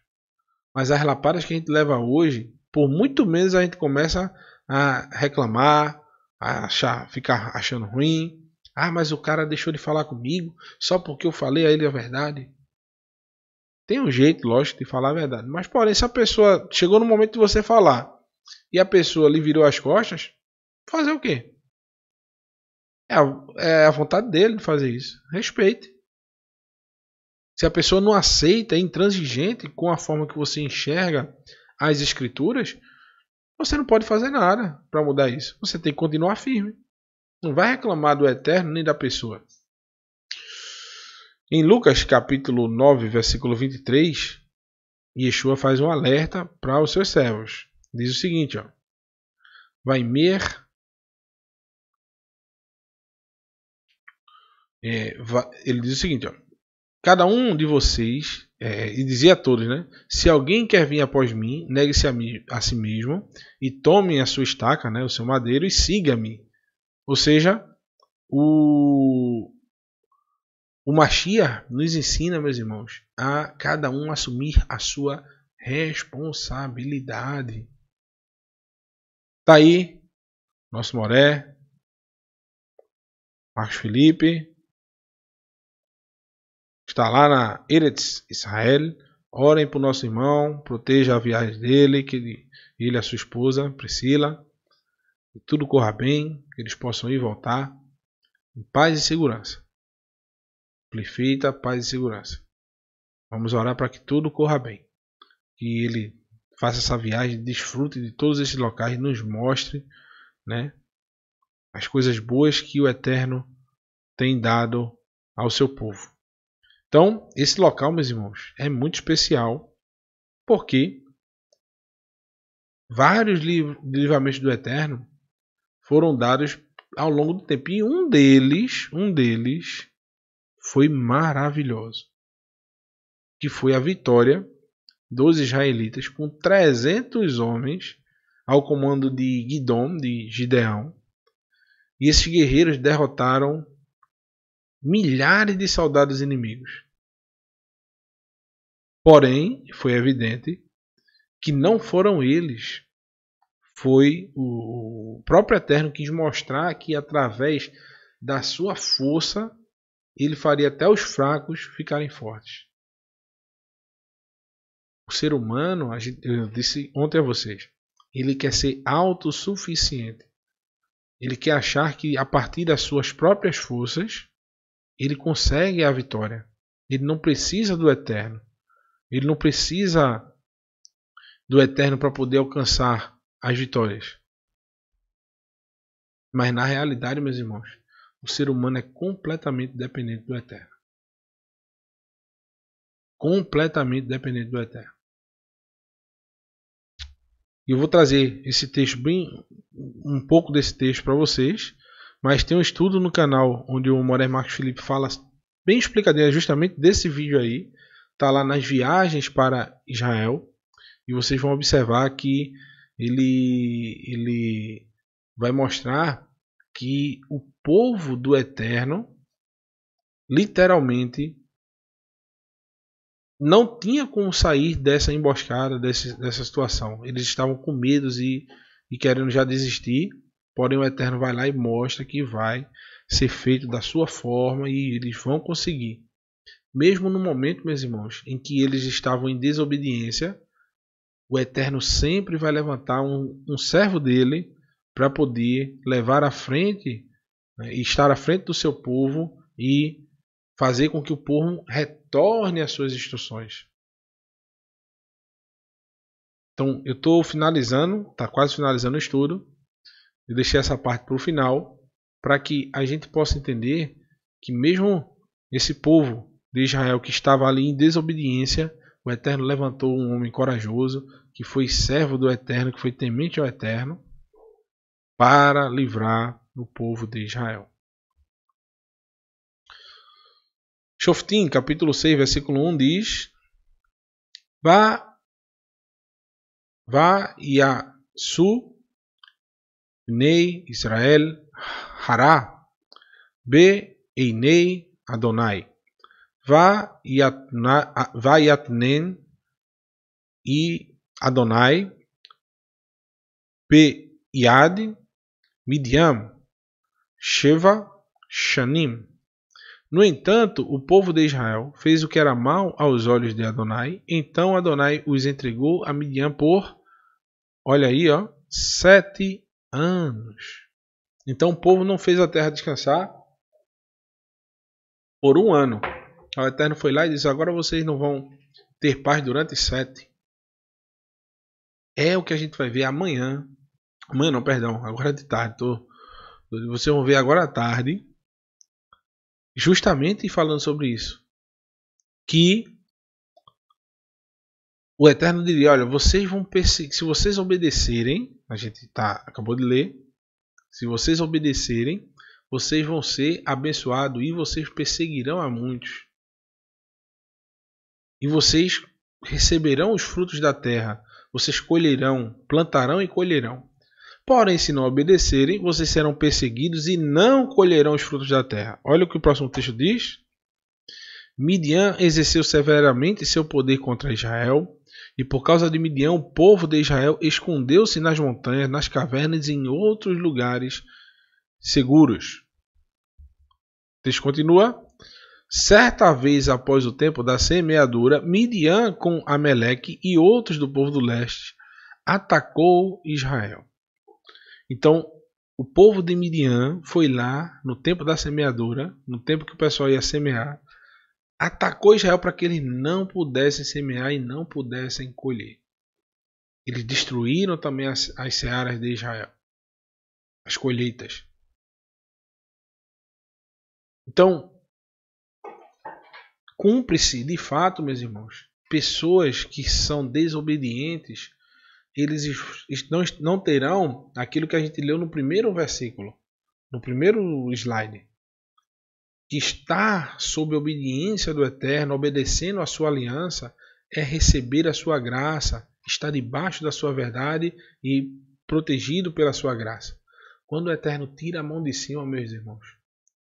Mas as lapadas que a gente leva hoje, por muito menos a gente começa a reclamar, ficar achando ruim. Mas o cara deixou de falar comigo só porque eu falei a ele a verdade. Tem um jeito, lógico, de falar a verdade. Mas, porém, se a pessoa chegou no momento de você falar e a pessoa lhe virou as costas, fazer o quê? É a vontade dele de fazer isso. Respeite. Se a pessoa não aceita, é intransigente com a forma que você enxerga as escrituras, você não pode fazer nada para mudar isso. Você tem que continuar firme. Não vai reclamar do Eterno nem da pessoa. Em Lucas capítulo 9, versículo 23, Yeshua faz um alerta para os seus servos. Diz o seguinte, vai mer... ele diz o seguinte, cada um de vocês, e dizia a todos, né? Se alguém quer vir após mim, negue-se a si mesmo e tome a sua estaca, né, o seu madeiro, e siga-me. Ou seja, o Mashiach nos ensina, meus irmãos, a cada um assumir a sua responsabilidade. Tá aí, nosso Moré, Marcos Felipe, está lá na Eretz Israel. Orem para o nosso irmão, proteja a viagem dele, que ele e a sua esposa, Priscila, que tudo corra bem, que eles possam ir e voltar em paz e segurança. Perfeita paz e segurança. Vamos orar para que tudo corra bem, que ele faça essa viagem, desfrute de todos esses locais, nos mostre, né, as coisas boas que o Eterno tem dado ao seu povo. Então, esse local, meus irmãos, é muito especial, porque vários livramentos do Eterno foram dados ao longo do tempo. E um deles foi maravilhoso, que foi a vitória dos israelitas com 300 homens ao comando de Gidom, de Gideão. E esses guerreiros derrotaram milhares de soldados inimigos. Porém, foi evidente que não foram eles. Foi o próprio Eterno que quis mostrar que através da sua força ele faria até os fracos ficarem fortes. O ser humano, eu disse ontem a vocês, ele quer ser autossuficiente. Ele quer achar que a partir das suas próprias forças ele consegue a vitória. Ele não precisa do Eterno. Ele não precisa do Eterno para poder alcançar as vitórias. Mas na realidade, meus irmãos, o ser humano é completamente dependente do Eterno. Completamente dependente do Eterno. E eu vou trazer esse texto um pouco desse texto para vocês, mas tem um estudo no canal onde o Moré Marcos Felipe fala bem explicadinho justamente desse vídeo aí. Está lá nas viagens para Israel. E vocês vão observar que ele vai mostrar que o povo do Eterno literalmente não tinha como sair dessa emboscada, dessa situação. Eles estavam com medo e querendo já desistir. Porém o Eterno vai lá e mostra que vai ser feito da sua forma e eles vão conseguir. Mesmo no momento, meus irmãos, em que eles estavam em desobediência, o Eterno sempre vai levantar um servo dele para poder levar à frente, né, e estar à frente do seu povo e fazer com que o povo retorne às suas instruções. Então, eu estou finalizando, está quase finalizando o estudo. Eu deixei essa parte para o final, para que a gente possa entender que mesmo esse povo de Israel que estava ali em desobediência, o Eterno levantou um homem corajoso, que foi servo do Eterno, que foi temente ao Eterno, para livrar o povo de Israel. Shoftim, capítulo 6, versículo 1 diz: Yasu Bnei Israel Hara Be Einei Adonai Vayatnen e Adonai Be Yad Midian Sheva Shanim. No entanto, o povo de Israel fez o que era mal aos olhos de Adonai. Então Adonai os entregou a Midian por, olha aí, 7 anos. Então o povo não fez a terra descansar por 1 ano. O Eterno foi lá e disse: agora vocês não vão ter paz durante 7. É o que a gente vai ver amanhã. Amanhã não, perdão, agora de tarde. Vocês vão ver agora à tarde, justamente falando sobre isso. Que o Eterno diria: olha, vocês vão perseguir, se vocês obedecerem, a gente acabou de ler, se vocês obedecerem, vocês vão ser abençoados e vocês perseguirão a muitos. E vocês receberão os frutos da terra. Vocês colherão, plantarão e colherão. Porém, se não obedecerem, vocês serão perseguidos e não colherão os frutos da terra. Olha o que o próximo texto diz. Midian exerceu severamente seu poder contra Israel. E por causa de Midian, o povo de Israel escondeu-se nas montanhas, nas cavernas e em outros lugares seguros. O texto continua. Certa vez após o tempo da semeadura, Midian com Ameleque e outros do povo do leste atacou Israel. Então, o povo de Midian foi lá no tempo da semeadura, no tempo que o pessoal ia semear, atacou Israel para que eles não pudessem semear e não pudessem colher. Eles destruíram também as searas de Israel, as colheitas. Então, cumpre-se, de fato, meus irmãos, pessoas que são desobedientes eles não terão aquilo que a gente leu no primeiro versículo, no primeiro slide, que estar sob a obediência do Eterno, obedecendo a sua aliança, é receber a sua graça, estar debaixo da sua verdade e protegido pela sua graça. Quando o Eterno tira a mão de cima, meus irmãos,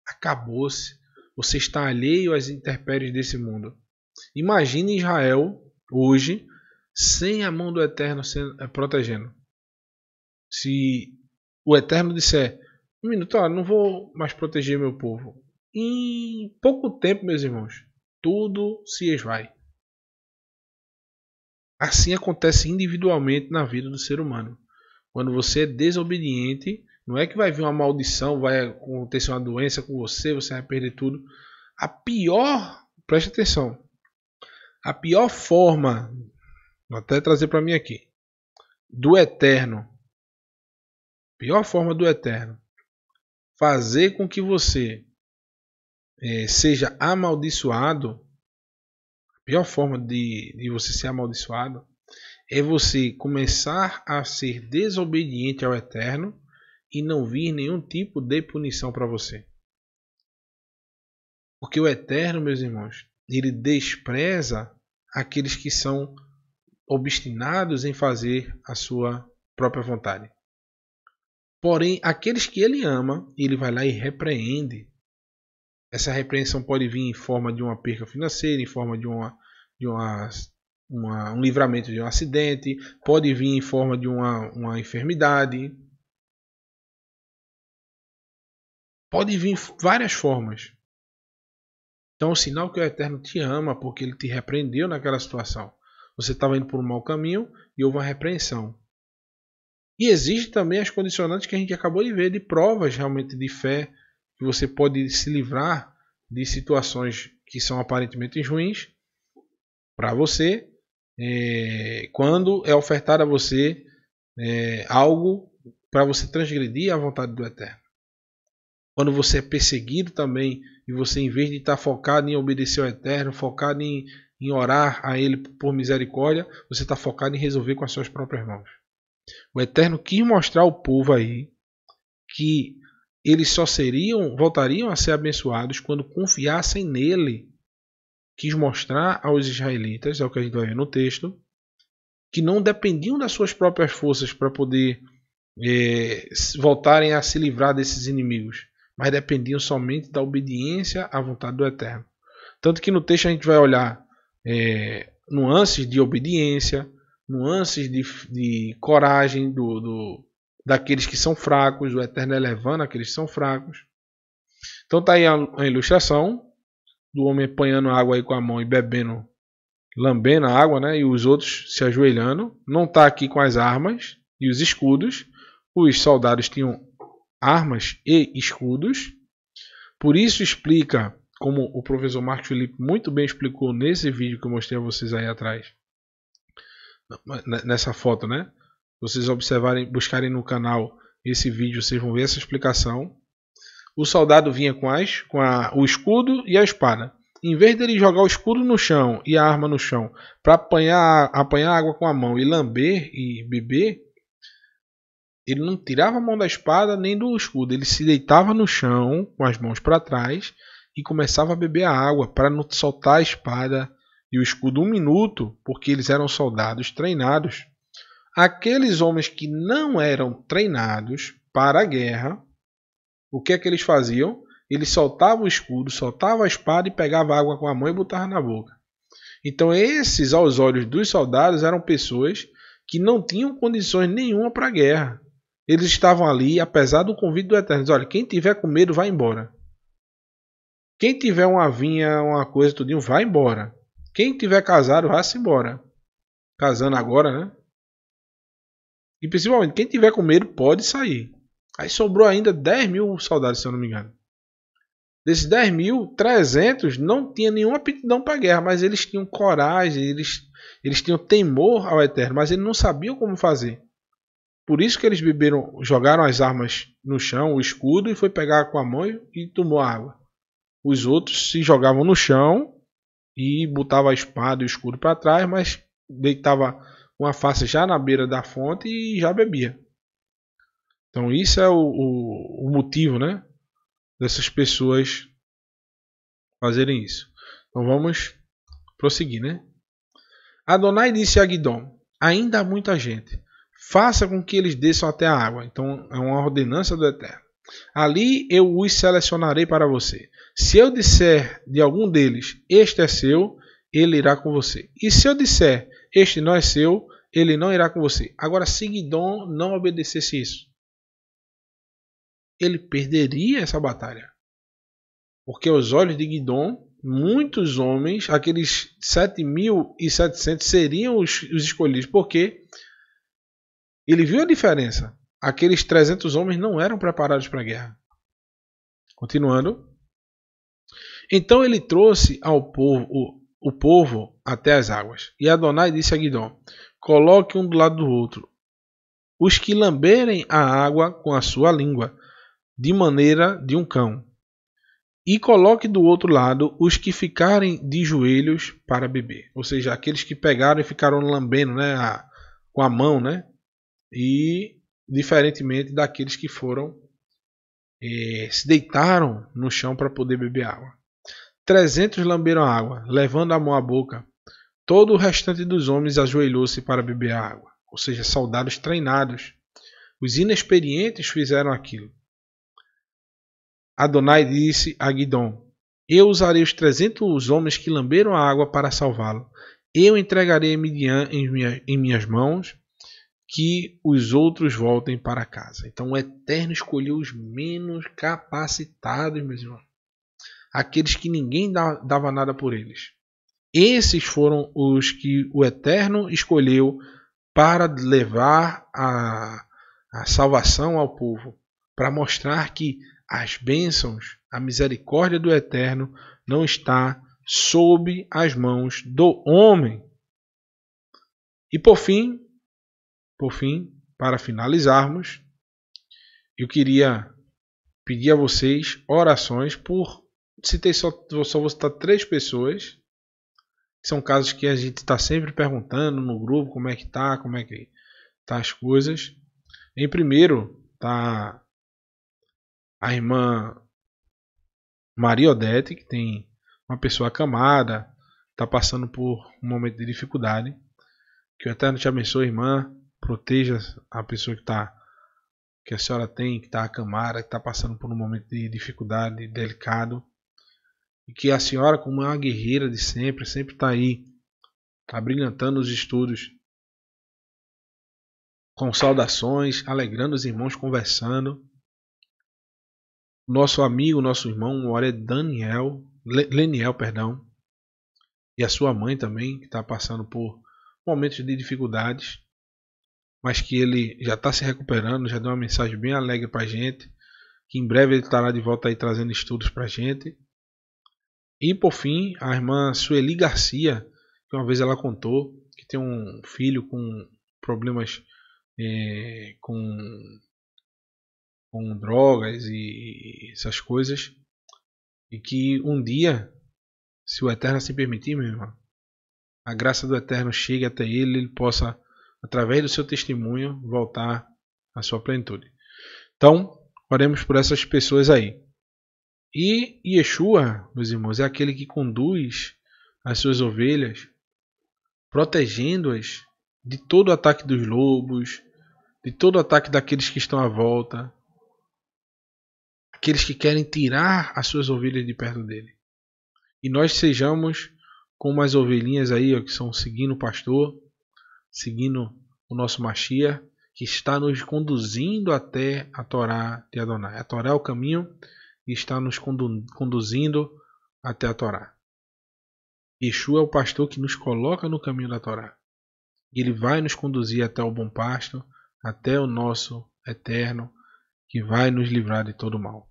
acabou-se. Você está alheio às intempéries desse mundo. Imagine Israel hoje sem a mão do Eterno protegendo. Se o Eterno disser, um minuto, não vou mais proteger meu povo. Em pouco tempo, meus irmãos, tudo se esvai. Assim acontece individualmente na vida do ser humano. Quando você é desobediente, não é que vai vir uma maldição, vai acontecer uma doença com você, você vai perder tudo. A pior, preste atenção, a pior forma, vou até trazer para mim aqui, do Eterno, pior forma do Eterno, fazer com que você seja amaldiçoado, a pior forma de você ser amaldiçoado é você começar a ser desobediente ao Eterno e não vir nenhum tipo de punição para você. Porque o Eterno, meus irmãos, ele despreza aqueles que são obstinados em fazer a sua própria vontade. Porém, aqueles que ele ama, ele vai lá e repreende. Essa repreensão pode vir em forma de uma perca financeira, em forma de um livramento de um acidente, pode vir em forma de uma enfermidade, pode vir várias formas. Então, é um sinal que o Eterno te ama porque ele te repreendeu naquela situação. Você estava indo por um mau caminho e houve uma repreensão. E existe também as condicionantes que a gente acabou de ver, de provas realmente de fé, que você pode se livrar de situações que são aparentemente ruins para você, quando é ofertado a você algo para você transgredir a vontade do Eterno. Quando você é perseguido também e você, em vez de estar focado em obedecer ao Eterno, focado em orar a Ele por misericórdia, você está focado em resolver com as suas próprias mãos. O Eterno quis mostrar ao povo aí que eles só voltariam a ser abençoados quando confiassem nele. Quis mostrar aos israelitas, é o que a gente vai ver no texto, que não dependiam das suas próprias forças para poder voltarem a se livrar desses inimigos, mas dependiam somente da obediência à vontade do Eterno. Tanto que no texto a gente vai olhar nuances de obediência, nuances de coragem daqueles que são fracos, o Eterno elevando aqueles que são fracos. Então está aí a ilustração do homem apanhando água aí com a mão e bebendo, lambendo a água, né? E os outros se ajoelhando. Não está aqui com as armas e os escudos. Os soldados tinham armas e escudos. Por isso explica, como o professor Marcos Felipe muito bem explicou nesse vídeo que eu mostrei a vocês aí atrás, nessa foto, né? Vocês observarem, buscarem no canal esse vídeo, vocês vão ver essa explicação. O soldado vinha com o escudo e a espada. Em vez dele jogar o escudo no chão e a arma no chão para apanhar água com a mão e lamber e beber, ele não tirava a mão da espada nem do escudo. Ele se deitava no chão com as mãos para trás e começava a beber a água para não soltar a espada e o escudo um minuto, porque eles eram soldados treinados. Aqueles homens que não eram treinados para a guerra, o que é que eles faziam? Eles soltavam o escudo, soltavam a espada e pegavam água com a mão e botavam na boca. Então esses, aos olhos dos soldados, eram pessoas que não tinham condições nenhuma para a guerra. Eles estavam ali, apesar do convite do Eterno. Olha, quem tiver com medo, vai embora. Quem tiver uma vinha, uma coisa, tudinho, vai embora. Quem tiver casado, vá-se embora. Casando agora, né? E principalmente, quem tiver com medo, pode sair. Aí sobrou ainda 10 mil soldados, se eu não me engano. Desses 10 mil, 300 não tinham nenhuma aptidão para a guerra, mas eles tinham coragem, eles tinham temor ao Eterno, mas eles não sabiam como fazer. Por isso que eles jogaram as armas no chão, o escudo, e foi pegar com a mão e tomou a água. Os outros se jogavam no chão e botavam a espada e o escudo para trás, mas deitava com a face já na beira da fonte e já bebia. Então isso é o motivo, né, dessas pessoas fazerem isso. Então vamos prosseguir, né? Adonai disse a Guidom: ainda há muita gente. Faça com que eles desçam até a água. Então é uma ordenança do Eterno. Ali eu os selecionarei para você. Se eu disser de algum deles, este é seu, ele irá com você. E se eu disser, este não é seu, ele não irá com você. Agora, se Guidom não obedecesse isso, ele perderia essa batalha. Porque aos olhos de Guidom, muitos homens, aqueles 7.700 seriam os escolhidos. Porque ele viu a diferença. Aqueles 300 homens não eram preparados para a guerra. Continuando. Então ele trouxe ao povo, o povo até as águas. E Adonai disse a Guidom: coloque um do lado do outro os que lamberem a água com a sua língua, de maneira de um cão. E coloque do outro lado os que ficarem de joelhos para beber. Ou seja, aqueles que pegaram e ficaram lambendo, né, com a mão, né? E diferentemente daqueles que foram se deitaram no chão para poder beber água. 300 lamberam a água, levando a mão à boca. Todo o restante dos homens ajoelhou-se para beber a água. Ou seja, soldados treinados. Os inexperientes fizeram aquilo. Adonai disse a Guidom: eu usarei os 300 homens que lamberam a água para salvá-lo. Eu entregarei Midian em minhas mãos, que os outros voltem para casa. Então o Eterno escolheu os menos capacitados, meus irmãos. Aqueles que ninguém dava nada por eles. Esses foram os que o Eterno escolheu para levar a salvação ao povo. Para mostrar que as bênçãos, a misericórdia do Eterno não está sob as mãos do homem. E por fim, para finalizarmos, eu queria pedir a vocês orações por, citei só vou citar 3 pessoas, que são casos que a gente está sempre perguntando no grupo como é que tá as coisas. Em primeiro, tá a irmã Maria Odete, que tem uma pessoa acamada, está passando por um momento de dificuldade. Que o Eterno te abençoe, irmã. Proteja a pessoa que a senhora tem, que está acamada, que está passando por um momento de dificuldade delicado. E que a senhora, como é uma guerreira de sempre está aí, abrilhantando os estudos, com saudações, alegrando os irmãos, conversando. Nosso amigo, nosso irmão, o Leniel, perdão, e a sua mãe também, que está passando por momentos de dificuldades, mas que ele já está se recuperando, já deu uma mensagem bem alegre para a gente, que em breve ele estará de volta aí trazendo estudos para a gente. E por fim, a irmã Sueli Garcia, que uma vez ela contou que tem um filho com problemas com drogas e essas coisas, e que um dia, se o Eterno assim permitir, meu irmão, a graça do Eterno chegue até ele possa, através do seu testemunho, voltar à sua plenitude. Então, oremos por essas pessoas aí. E Yeshua, meus irmãos, é aquele que conduz as suas ovelhas, protegendo-as de todo o ataque dos lobos, de todo o ataque daqueles que estão à volta, aqueles que querem tirar as suas ovelhas de perto dele. E nós sejamos como as ovelhinhas aí, ó, que estão seguindo o pastor, seguindo o nosso Mashiach, que está nos conduzindo até a Torá de Adonai. A Torá é o caminho e está nos conduzindo até a Torá. Yeshua é o pastor que nos coloca no caminho da Torá. Ele vai nos conduzir até o bom pasto, até o nosso Eterno, que vai nos livrar de todo mal.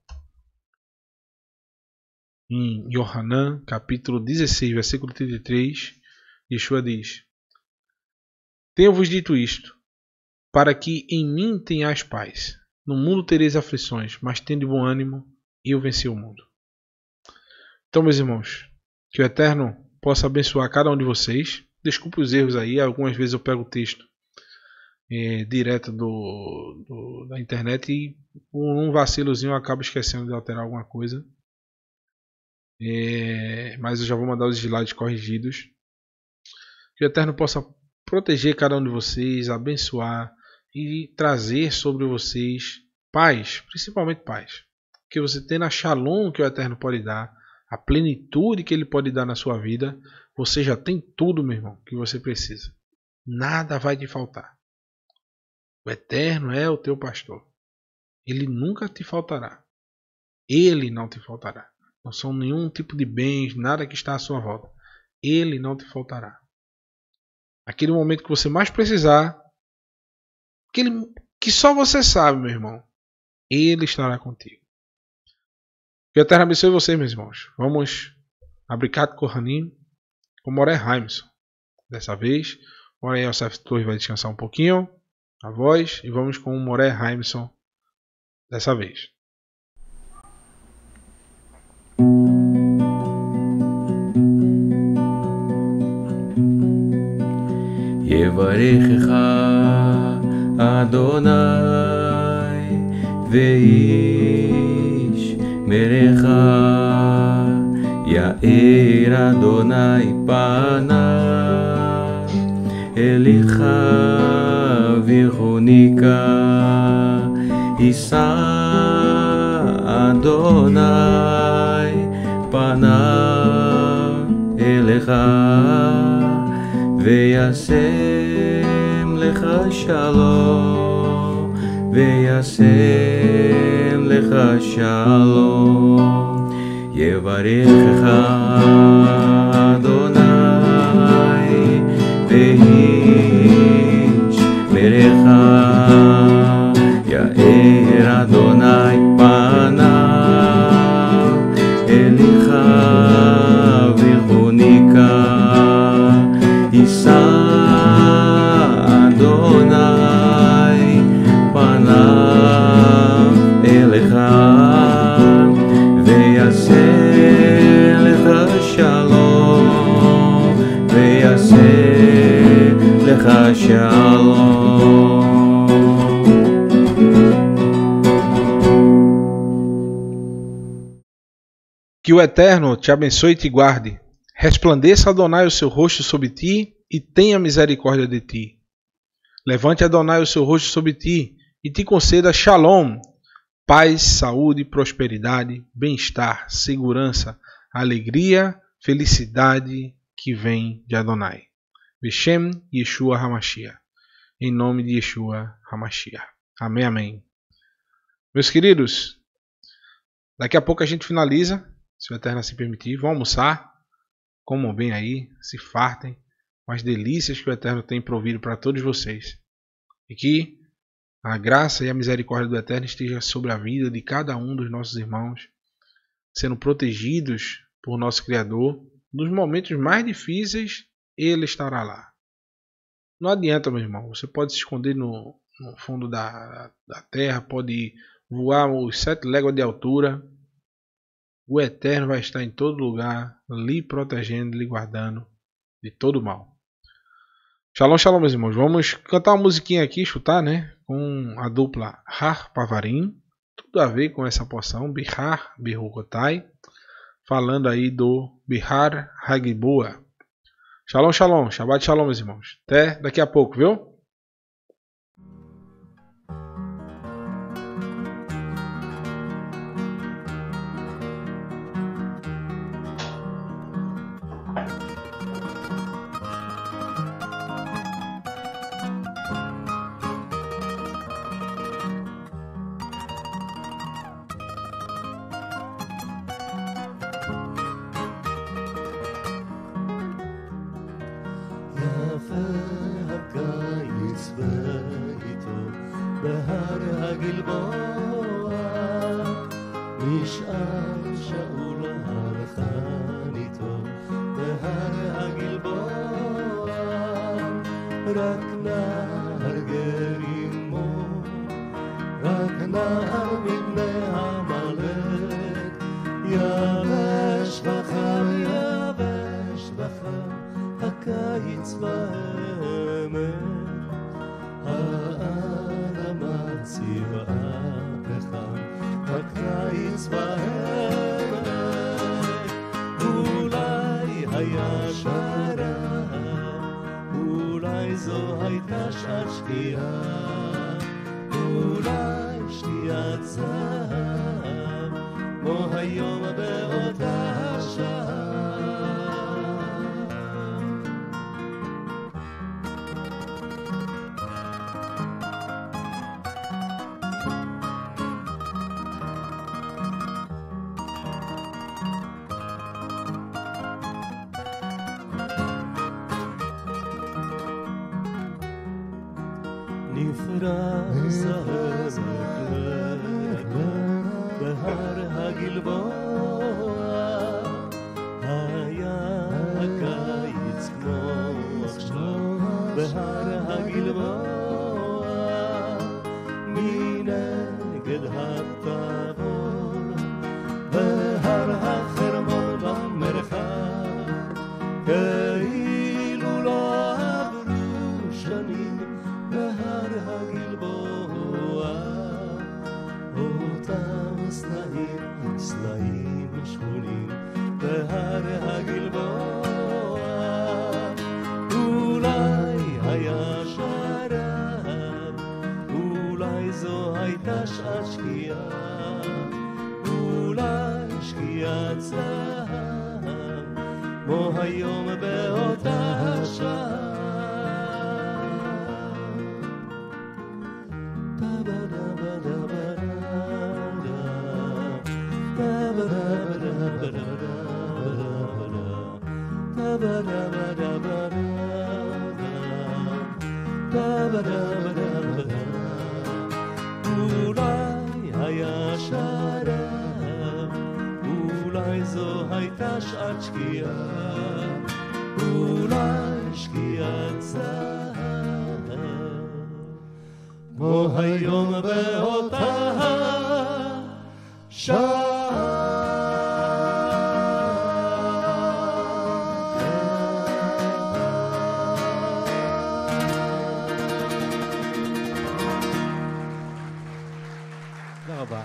Em Yohanan, capítulo 16, versículo 33, Yeshua diz: tenho-vos dito isto, para que em mim tenhais paz. No mundo tereis aflições, mas tende bom ânimo, eu venci o mundo. Então, meus irmãos, que o Eterno possa abençoar cada um de vocês, desculpe os erros aí, algumas vezes eu pego o texto direto da internet e por um vacilozinho eu acabo esquecendo de alterar alguma coisa. Mas eu já vou mandar os slides corrigidos. Que o Eterno possa proteger cada um de vocês, abençoar e trazer sobre vocês paz, principalmente paz. Que você tenha a shalom que o Eterno pode dar, a plenitude que Ele pode dar na sua vida. Você já tem tudo, meu irmão, que você precisa. Nada vai te faltar. O Eterno é o teu pastor. Ele nunca te faltará. Ele não te faltará. Não são nenhum tipo de bens, nada que está à sua volta. Ele não te faltará. Aquele momento que você mais precisar, que só você sabe, meu irmão, Ele estará contigo. Que o Eterno abençoe vocês, meus irmãos. Vamos abrir Kat Kohanim com Moré Haimson. Dessa vez, Moré Yosef Torres vai descansar um pouquinho a voz e vamos com o Moré Haimson dessa vez. יברכך אדוני ואיש מרך יאיר אדוני פניו אליך ויחוניקה יישא אדוני פניו אליך וישם לך שלום וישם לך שלום יברכך אדוני ואיש מרך יאיר אדוני פניו אליך ויחוניקה יישא אדוני פניו אליך ויעשה לך שלום ויעשה לך שלום. Que o Eterno te abençoe e te guarde. Resplandeça Adonai o seu rosto sobre ti e tenha misericórdia de ti. Levante Adonai o seu rosto sobre ti e te conceda shalom, paz, saúde, prosperidade, bem-estar, segurança, alegria, felicidade que vem de Adonai. Beshem Yeshua HaMashiach. Em nome de Yeshua HaMashiach. Amém, amém. Meus queridos, daqui a pouco a gente finaliza, se o Eterno assim permitir. Vão almoçar, comam bem aí, se fartem com as delícias que o Eterno tem provido para todos vocês. E que a graça e a misericórdia do Eterno esteja sobre a vida de cada um dos nossos irmãos, sendo protegidos por nosso Criador. Nos momentos mais difíceis, Ele estará lá. Não adianta, meu irmão, você pode se esconder no fundo da terra, pode voar os 7 léguas de altura. O Eterno vai estar em todo lugar, lhe protegendo, lhe guardando de todo mal. Shalom, shalom, meus irmãos. Vamos cantar uma musiquinha aqui, chutar, né? Com a dupla Har Pavarim. Tudo a ver com essa porção. Bihar Behukotai. Falando aí do Bihar Hagboa. Shalom, shalom. Shabbat shalom, meus irmãos. Até daqui a pouco, viu? הקיץ ואיתו בהר הגלבוע נשאר שאול הרחניתו בהר הגלבוע רק נהר גרימו רק נהר מבני עמלק יבש וחם הקיץ שעת שקיעה, אולי שקיעת זהב, כמו היום באותה שעה. נפרס הזקלק בהר הגלבוע, היה הקיץ כמו עכשיו בהר הגלבוע, מנגד הטבור בהר החרמון במרחב, כאילו לא עברו שנים בהר הגלבוע, אותם סלעים שחונים בהר הגלבוע, אולי היה שרב, אולי זו הייתה שעת שקיעה, אולי שקיעת זהב, כמו היום באותה שעה. אולי היה שרב, אולי זו הייתה שעת שקיעה, אולי שקיעת זהב, כמו היום באותה שעה. תודה רבה.